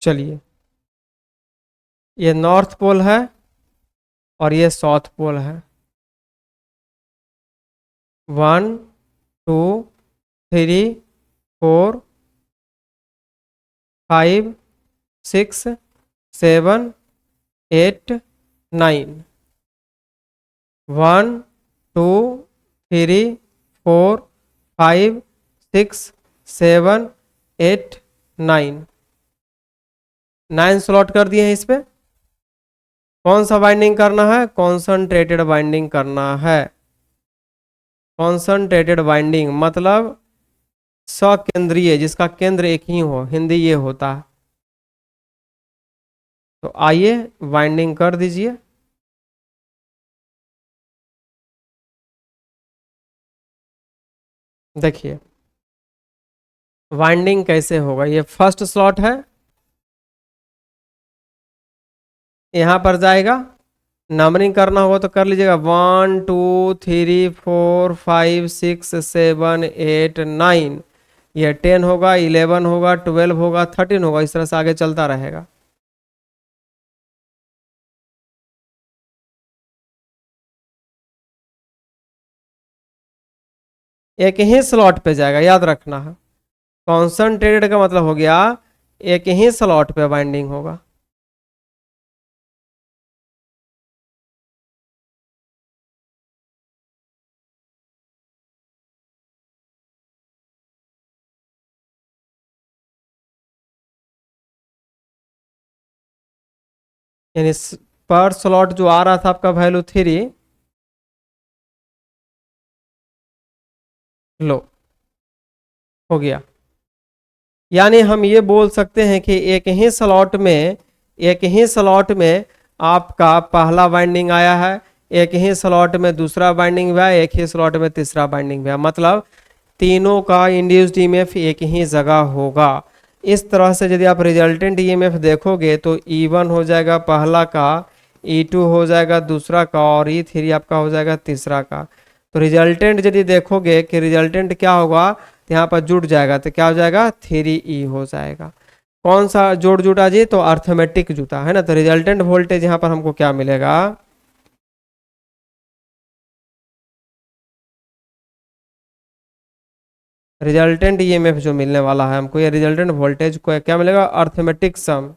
चलिए, ये नॉर्थ पोल है और ये साउथ पोल है। 1 2 3 4 5 6 7 8 9। 1 2 3 4 5 6 7 8 9, 9 स्लॉट कर दिए हैं इस पे। कौन सा बाइंडिंग करना है, कॉन्सनट्रेटेड बाइंडिंग करना है। कॉन्सनट्रेटेड बाइंडिंग मतलब सकेंद्रीय, जिसका केंद्र एक ही हो, हिंदी ये होता है। तो आइए बाइंडिंग कर दीजिए। देखिए वाइंडिंग कैसे होगा, ये फर्स्ट स्लॉट है, यहाँ पर जाएगा। नंबरिंग करना होगा तो कर लीजिएगा, 1 2 3 4 5 6 7 8 9। ये 10 होगा, 11 होगा, 12 होगा, 13 होगा, इस तरह से आगे चलता रहेगा। एक ही स्लॉट पे जाएगा, याद रखना है। कॉन्सनट्रेटेड का मतलब हो गया एक ही स्लॉट पे बाइंडिंग होगा। यानी पर स्लॉट जो आ रहा था आपका वैल्यू 3, लो हो गया। यानी हम ये बोल सकते हैं कि एक ही स्लॉट में आपका पहला बाइंडिंग आया है, एक ही स्लॉट में दूसरा बाइंडिंग हुआ है, एक ही स्लॉट में तीसरा बाइंडिंग हुआ, मतलब तीनों का इंड्यूस्ड ईएमएफ एक ही जगह होगा। इस तरह से यदि आप रिजल्टेंट ईएमएफ देखोगे तो E1 हो जाएगा पहला का, E2 हो जाएगा दूसरा का, और E3 आपका हो जाएगा तीसरा का। तो रिजल्टेंट यदि देखोगे कि रिजल्टेंट क्या होगा, तो यहाँ पर जुड़ जाएगा, तो क्या हो जाएगा, 3E हो जाएगा। कौन सा जोड़ जुटा जी, तो अर्थमेटिक जुटा है ना। तो रिजल्टेंट वोल्टेज यहाँ पर हमको क्या मिलेगा, रिजल्टेंट ईएमएफ जो मिलने वाला है हमको, या रिजल्टेंट वोल्टेज को क्या मिलेगा, अर्थमेटिक सम।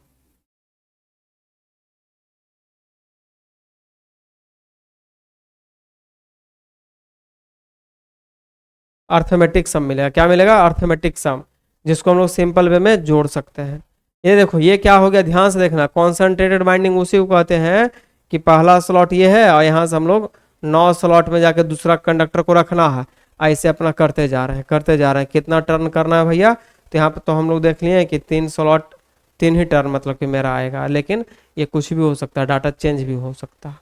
अर्थमेटिक सम मिलेगा, क्या मिलेगा, अर्थमेटिक सम, जिसको हम लोग सिंपल वे में जोड़ सकते हैं। ये देखो ये क्या हो गया, ध्यान से देखना, कॉन्सेंट्रेटेड बाइंडिंग उसी को कहते हैं कि पहला स्लॉट ये है और यहाँ से हम लोग 9 स्लॉट में जाकर दूसरा कंडक्टर को रखना है। ऐसे अपना करते जा रहे हैं, करते जा रहे हैं। कितना टर्न करना है भैया, तो यहाँ पर तो हम लोग देख लिए कि 3 स्लॉट, 3 ही टर्न मतलब कि मेरा आएगा, लेकिन ये कुछ भी हो सकता है, डाटा चेंज भी हो सकता है।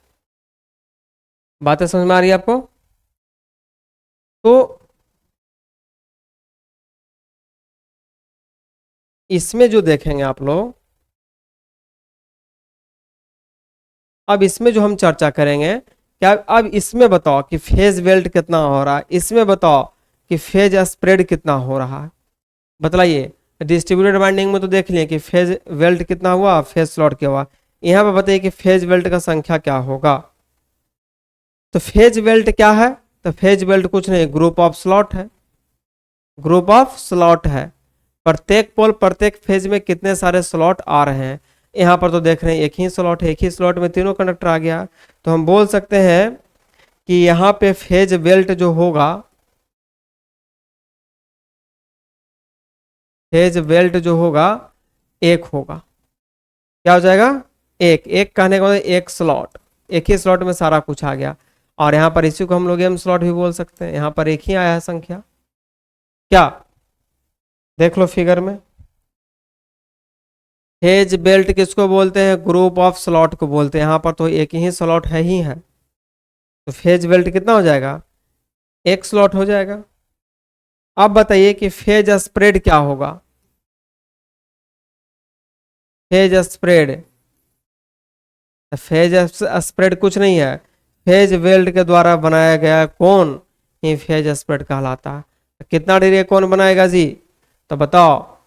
बातें समझ में आ रही है आपको। तो इसमें जो देखेंगे आप लोग, अब इसमें जो हम चर्चा करेंगे, क्या अब इसमें बताओ कि फेज वेल्ट कितना हो रहा है, इसमें बताओ कि फेज स्प्रेड कितना हो रहा है, बतलाइए। डिस्ट्रीब्यूटेड बाइंडिंग में तो देख लिए कि फेज वेल्ट कितना हुआ, फेज स्लॉट क्या हुआ। यहाँ पर बताइए कि फेज वेल्ट का संख्या क्या होगा। तो फेज वेल्ट क्या है, तो फेज वेल्ट कुछ नहीं, ग्रुप ऑफ स्लॉट है, ग्रुप ऑफ स्लॉट है। प्रत्येक पोल, प्रत्येक फेज में कितने सारे स्लॉट आ रहे हैं। यहाँ पर तो देख रहे हैं एक ही स्लॉट है, एक ही स्लॉट में तीनों कंडक्टर आ गया। तो हम बोल सकते हैं कि यहाँ पे फेज बेल्ट जो होगा, फेज बेल्ट जो होगा एक होगा। क्या हो जाएगा? एक। एक कहने का मतलब एक स्लॉट, एक ही स्लॉट में सारा कुछ आ गया। और यहाँ पर इसी को हम लोग एम स्लॉट भी बोल सकते हैं। यहाँ पर एक ही आया है संख्या। क्या? देख लो फिगर में, फेज बेल्ट किसको बोलते हैं? ग्रुप ऑफ स्लॉट को बोलते हैं। यहाँ पर तो एक ही स्लॉट है ही है, तो फेज बेल्ट कितना हो जाएगा? एक स्लॉट हो जाएगा। अब बताइए कि फेज स्प्रेड क्या होगा? फेज स्प्रेड, फेज स्प्रेड कुछ नहीं है, फेज बेल्ट के द्वारा बनाया गया कौन ही फेज स्प्रेड कहलाता है। तो कितना डिग्री कौन बनाएगा जी? तो बताओ,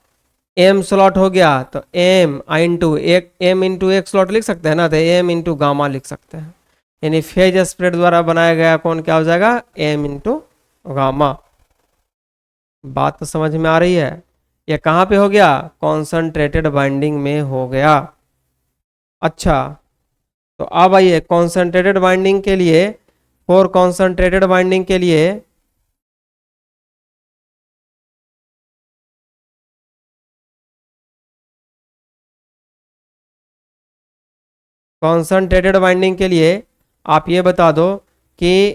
एम स्लॉट हो गया तो एम इंटू एक, एम इंटू एक स्लॉट लिख सकते हैं ना, तो एम इंटू गामा लिख सकते हैं। यानी फेज स्प्रेड द्वारा बनाया गया कौन क्या हो जाएगा? M into gamma. बात तो समझ में आ रही है? ये कहाँ पे हो गया? कॉन्सेंट्रेटेड बाइंडिंग में हो गया। अच्छा, तो अब आइए कॉन्सेंट्रेटेड बाइंडिंग के लिए, फॉर कॉन्सेंट्रेटेड बाइंडिंग के लिए कॉन्सेंट्रेटेड बाइंडिंग के लिए आप ये बता दो कि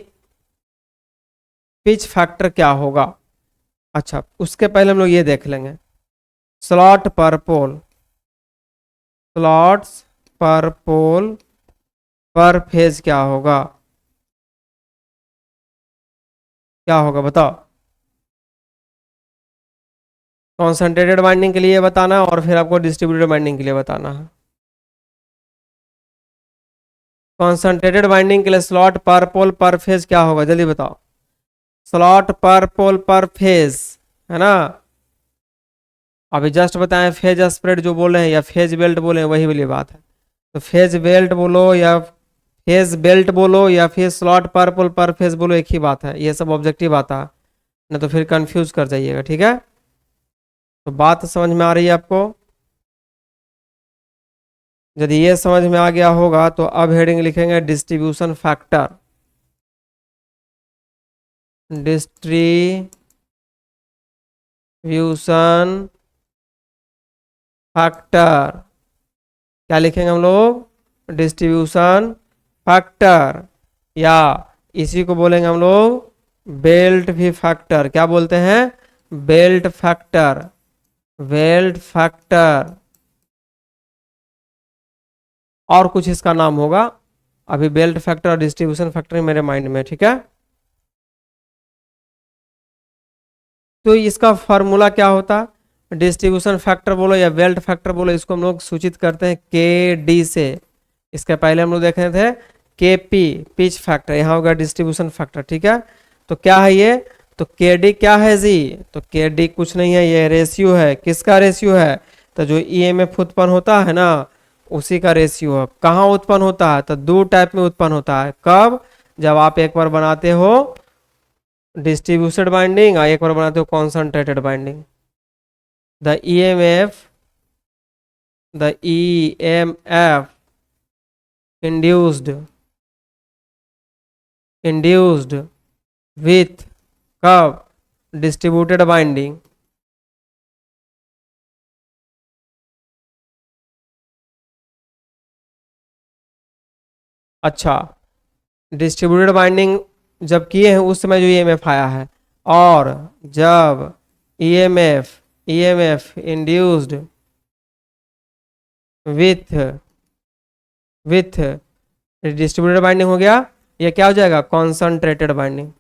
पिच फैक्टर क्या होगा। अच्छा, उसके पहले हम लोग ये देख लेंगे, स्लॉट पर पोल, स्लॉट्स पर पोल पर फेज क्या होगा? क्या होगा बताओ? कॉन्सेंट्रेटेड बाइंडिंग के लिए बताना है और फिर आपको डिस्ट्रीब्यूटेड बाइंडिंग के लिए बताना है। कॉन्सेंट्रेटेड बाइंडिंग के लिए स्लॉट पर पोल पर फेज क्या होगा, जल्दी बताओ। स्लॉट पर पोल पर फेज, है ना? अभी जस्ट बताएं, फेज स्प्रेड जो बोले हैं या फेज बेल्ट बोले हैं वही वाली बात है। तो फेज बेल्ट बोलो या फेज बेल्ट बोलो या फिर स्लॉट पर पोल पर फेज बोलो, एक ही बात है। ये सब ऑब्जेक्टिव आता है, ना तो फिर कंफ्यूज कर जाइएगा, ठीक है? तो बात समझ में आ रही है आपको? यदि ये समझ में आ गया होगा तो अब हेडिंग लिखेंगे डिस्ट्रीब्यूशन फैक्टर। डिस्ट्रीब्यूशन फैक्टर, क्या लिखेंगे हम लोग? डिस्ट्रीब्यूशन फैक्टर, या इसी को बोलेंगे हम लोग बेल्ट भी फैक्टर। क्या बोलते हैं? Belt factor, belt factor. और कुछ इसका नाम होगा, अभी बेल्ट फैक्टर और डिस्ट्रीब्यूशन फैक्टर मेरे माइंड में, ठीक है? तो इसका फॉर्मूला क्या होता? डिस्ट्रीब्यूशन फैक्टर बोलो या बेल्ट फैक्टर बोलो, इसको हम लोग सूचित करते हैं के डी से। इसके पहले हम लोग देख रहे थे के पी, पिच फैक्टर, यहाँ होगा डिस्ट्रीब्यूशन फैक्टर, ठीक है? तो क्या है ये? तो के डी क्या है जी? तो के डी कुछ नहीं है, ये रेशियो है। किसका रेशियो है? तो जो ईएमएफ उत्पन्न होता है ना, उसी का रेशियो है। कहाँ उत्पन्न होता है? तो दो टाइप में उत्पन्न होता है। कब? जब आप एक बार बनाते हो डिस्ट्रीब्यूटेड बाइंडिंग और एक बार बनाते हो concentrated binding. The EMF, the EMF induced with कब? Distributed binding. अच्छा, डिस्ट्रीब्यूटेड बाइंडिंग जब किए हैं उस समय जो ईएमएफ आया है, और जब EMF EMF induced with with distributed binding हो गया, ये क्या हो जाएगा? Concentrated binding.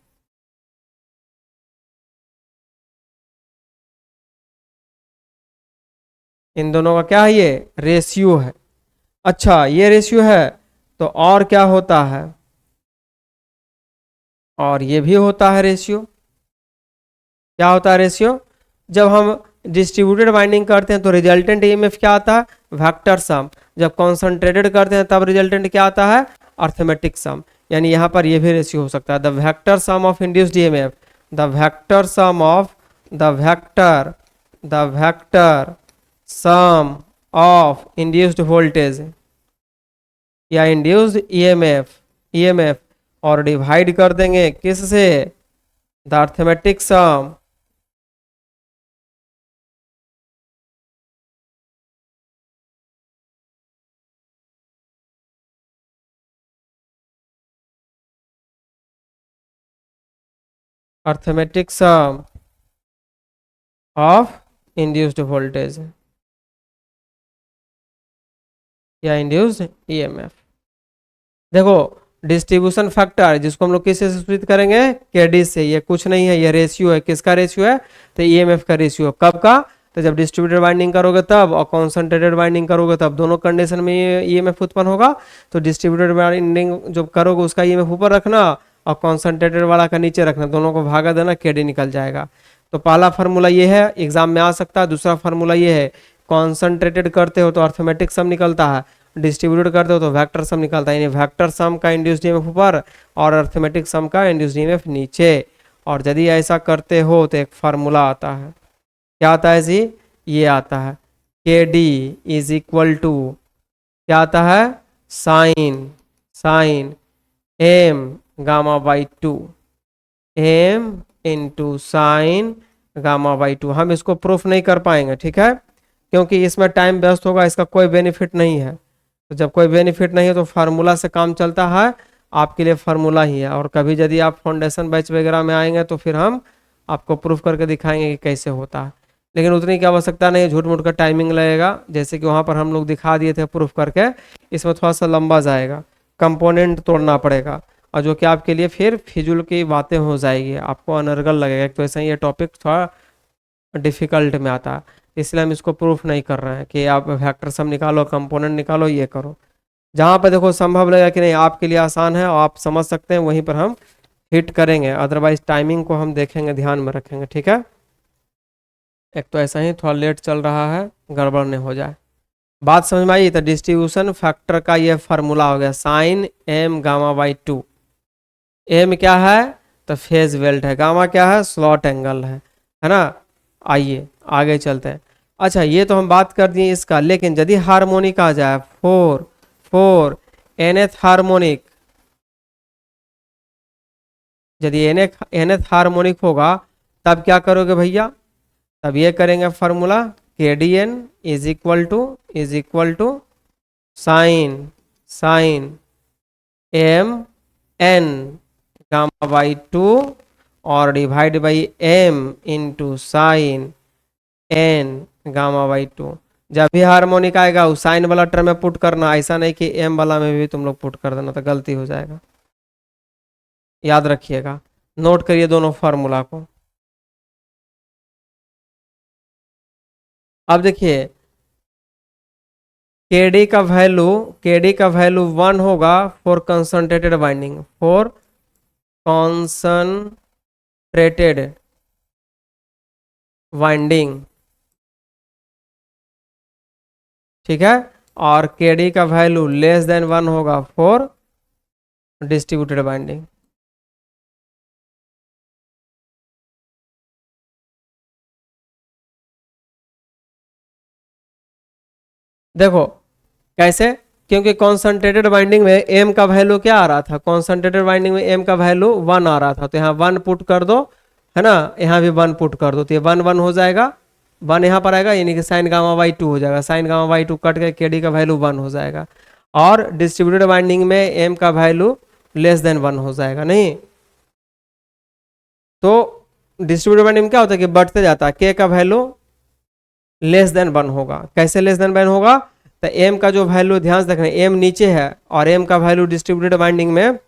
इन दोनों का क्या है? ये रेशियो है। अच्छा, ये रेशियो है, तो और क्या होता है? और ये भी होता है रेशियो। क्या होता है रेशियो? जब हम डिस्ट्रीब्यूटेड बाइंडिंग करते हैं तो रिजल्टेंट ईएमएफ क्या आता है? Vector sum. जब कॉन्सेंट्रेटेड करते हैं तब रिजल्टेंट क्या आता है? Arithmetic sum. यानी यहाँ पर ये भी रेशियो हो सकता है, the vector sum of induced EMF, the vector sum of the vector sum of induced voltage या इंड्यूस्ड ईएमएफ और डिवाइड कर देंगे किससे, the arithmetic sum, arithmetic sum of induced voltage या इंड्यूस्ड ईएमएफ। देखो डिस्ट्रीब्यूशन फैक्टर जिसको हम लोग किससे सूचित करेंगे, केडी से। ये कुछ नहीं है, ये रेशियो है। किसका रेशियो है, तो ईएमएफ का रेशियो। कब का, तो जब डिस्ट्रीब्यूटेड वाइंडिंग करोगे तब, और कॉन्सेंट्रेटेड वाइंडिंग करोगे तब, दोनों कंडीशन में ये ईएमएफ उत्पन्न होगा। तो डिस्ट्रीब्यूटेड वाइंडिंग जब करोगे उसका ईएमएफ ऊपर रखना और कॉन्सेंट्रेटेड वाला का नीचे रखना, दोनों को भागा देना, केडी निकल जाएगा। तो पहला फार्मूला ये है, एग्जाम में आ सकता है। दूसरा फार्मूला ये है, कॉन्सेंट्रेटेड करते हो तो अर्थमेटिक सम निकलता है, डिस्ट्रीब्यूटेड करते हो तो वेक्टर सम निकलता है। यानी वेक्टर सम का इंड्यूस्ड ईएमएफ ऊपर और अर्थमेटिक सम का इंड्यूस्ड ईएमएफ नीचे। और यदि ऐसा करते हो तो एक फार्मूला आता है, क्या आता है जी, ये आता है के डी इज इक्वल टू, क्या आता है, sine M gamma by two, M into sine gamma by two. हम इसको प्रूफ नहीं कर पाएंगे, ठीक है, क्योंकि इसमें टाइम वेस्ट होगा, इसका कोई बेनिफिट नहीं है। तो जब कोई बेनिफिट नहीं है तो फार्मूला से काम चलता है, आपके लिए फार्मूला ही है। और कभी यदि आप फाउंडेशन बैच वगैरह में आएंगे तो फिर हम आपको प्रूफ करके दिखाएंगे कि कैसे होता है, लेकिन उतनी की आवश्यकता नहीं, झूठ मूठ का टाइमिंग लगेगा। जैसे कि वहाँ पर हम लोग दिखा दिए थे प्रूफ करके, इसमें थोड़ा सा लंबा जाएगा, कंपोनेंट तोड़ना पड़ेगा, और जो कि आपके लिए फिर फिजूल की बातें हो जाएगी, आपको अनर्गल लगेगा। तो ऐसा ही ये टॉपिक थोड़ा डिफिकल्ट में आता है, इसलिए हम इसको प्रूफ नहीं कर रहे हैं कि आप वेक्टर सम निकालो, कंपोनेंट निकालो, ये करो। जहाँ पे देखो संभव लगेगा कि नहीं आपके लिए आसान है और आप समझ सकते हैं, वहीं पर हम हिट करेंगे। अदरवाइज टाइमिंग को हम देखेंगे, ध्यान में रखेंगे, ठीक है। एक तो ऐसा ही थोड़ा लेट चल रहा है, गड़बड़ नहीं हो जाए। बात समझ में आई। तो डिस्ट्रीब्यूशन फैक्टर का ये फार्मूला हो गया, sine M gamma by two. M क्या है, तो फेज वेल्ट है, गामा क्या है, स्लॉट एंगल है ना। आइए आगे चलते हैं। अच्छा ये तो हम बात कर दिए इसका, लेकिन यदि हार्मोनिक आ जाए, फोर फोर एनथ हार्मोनिक, यदि एनथ हार्मोनिक होगा तब क्या करोगे भैया, तब ये करेंगे formula, K D N is equal to sine M N gamma by two और divide by M into sine N gamma by two. जब भी हार्मोनिक आएगा उस साइन वाला टर्म में पुट करना, ऐसा नहीं कि एम वाला में भी तुम लोग पुट कर देना, तो गलती हो जाएगा। याद रखिएगा, नोट करिए दोनों फार्मूला को। अब देखिए केडी का वैल्यू 1 होगा for concentrated binding, for concentrated winding, ठीक है। और केडी का वैल्यू लेस देन 1 होगा फॉर डिस्ट्रीब्यूटेड बाइंडिंग। देखो कैसे, क्योंकि कॉन्सेंट्रेटेड बाइंडिंग में एम का वैल्यू क्या आ रहा था, कॉन्सेंट्रेटेड बाइंडिंग में एम का वैल्यू 1 आ रहा था, तो यहाँ 1 पुट कर दो, है ना, यहाँ भी 1 पुट कर दो, तो ये 1 1 हो जाएगा, 1 यहाँ पर आएगा, यानी कि साइन गामा बाई 2 हो जाएगा, साइन गामा बाई 2 कट के केडी का वैल्यू 1 हो जाएगा। और डिस्ट्रीब्यूटेड बाइंडिंग में एम का वैल्यू लेस देन 1 हो जाएगा, नहीं तो डिस्ट्रीब्यूटेड बाइंडिंग में क्या होता है कि बढ़ते जाता है, के का वैल्यू लेस देन 1 होगा। कैसे लेस देन 1 होगा, तो एम का जो वैल्यू ध्यान से रखना, एम नीचे है और एम का वैल्यू डिस्ट्रीब्यूटेड बाइंडिंग में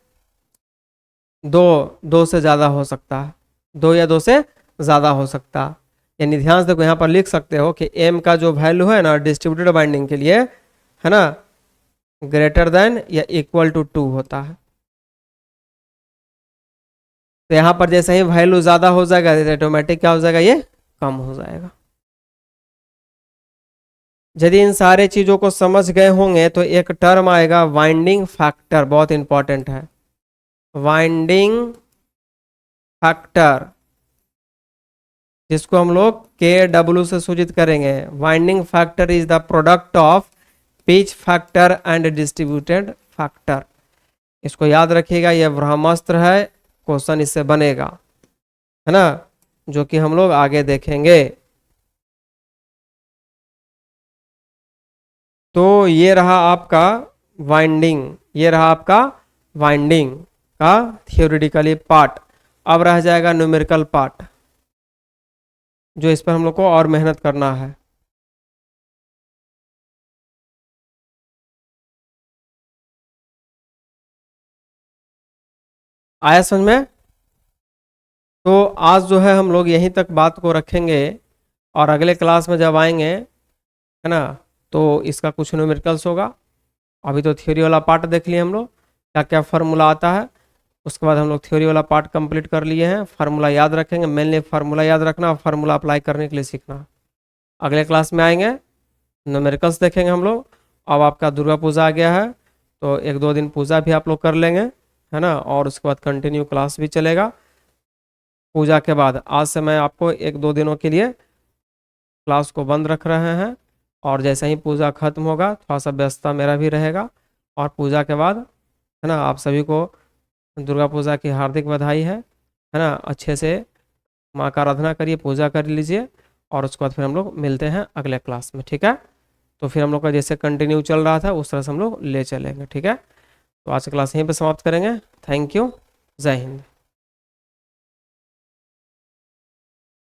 2 से ज़्यादा हो सकता है, 2 या 2 से ज़्यादा हो सकता है। यानी ध्यान से देखो, यहाँ पर लिख सकते हो कि एम का जो वैल्यू है ना डिस्ट्रीब्यूटेड बाइंडिंग के लिए, है ना, ग्रेटर देन या इक्वल टू 2 होता है। तो यहाँ पर जैसे ही वैल्यू ज़्यादा हो जाएगा तो ऑटोमेटिक क्या हो जाएगा, ये कम हो जाएगा। यदि इन सारे चीज़ों को समझ गए होंगे तो एक टर्म आएगा वाइंडिंग फैक्टर, बहुत इंपॉर्टेंट है, वाइंडिंग फैक्टर, जिसको हम लोग के डब्ल्यू से सूचित करेंगे। Winding factor is the product of pitch factor and distributed factor. इसको याद रखिएगा, यह ब्रह्मास्त्र है, क्वेश्चन इससे बनेगा, है ना, जो कि हम लोग आगे देखेंगे। तो ये रहा आपका वाइंडिंग, ये रहा आपका वाइंडिंग का थियोरेटिकली पार्ट। अब रह जाएगा न्यूमेरिकल पार्ट, जो इस पर हम लोग को और मेहनत करना है। आया समझ में? तो आज जो है हम लोग यहीं तक बात को रखेंगे, और अगले क्लास में जब आएंगे, है ना, तो इसका कुछ न्यूमेरिकल्स होगा। अभी तो थ्योरी वाला पार्ट देख लिए हम लोग, क्या क्या फार्मूला आता है। उसके बाद हम लोग थ्योरी वाला पार्ट कंप्लीट कर लिए हैं, फार्मूला याद रखेंगे, मेनली फार्मूला याद रखना और फार्मूला अप्लाई करने के लिए सीखना। अगले क्लास में आएंगे, न्यूमेरिकल्स देखेंगे हम लोग। अब आपका दुर्गा पूजा आ गया है, तो एक दो दिन पूजा भी आप लोग कर लेंगे, है ना, और उसके बाद कंटिन्यू क्लास भी चलेगा। पूजा के बाद आज से मैं आपको एक दो दिनों के लिए क्लास को बंद रख रहे हैं, और जैसे ही पूजा खत्म होगा थोड़ा सा व्यस्तता मेरा भी रहेगा। और पूजा के बाद, है ना, आप सभी को दुर्गा पूजा की हार्दिक बधाई है ना। अच्छे से माँ का आराधना करिए, पूजा कर लीजिए, और उसके बाद फिर हम लोग मिलते हैं अगले क्लास में, ठीक है। तो फिर हम लोग का जैसे कंटिन्यू चल रहा था उस तरह से हम लोग ले चलेंगे, ठीक है। तो आज की क्लास यहीं पे समाप्त करेंगे। थैंक यू, जय हिंद।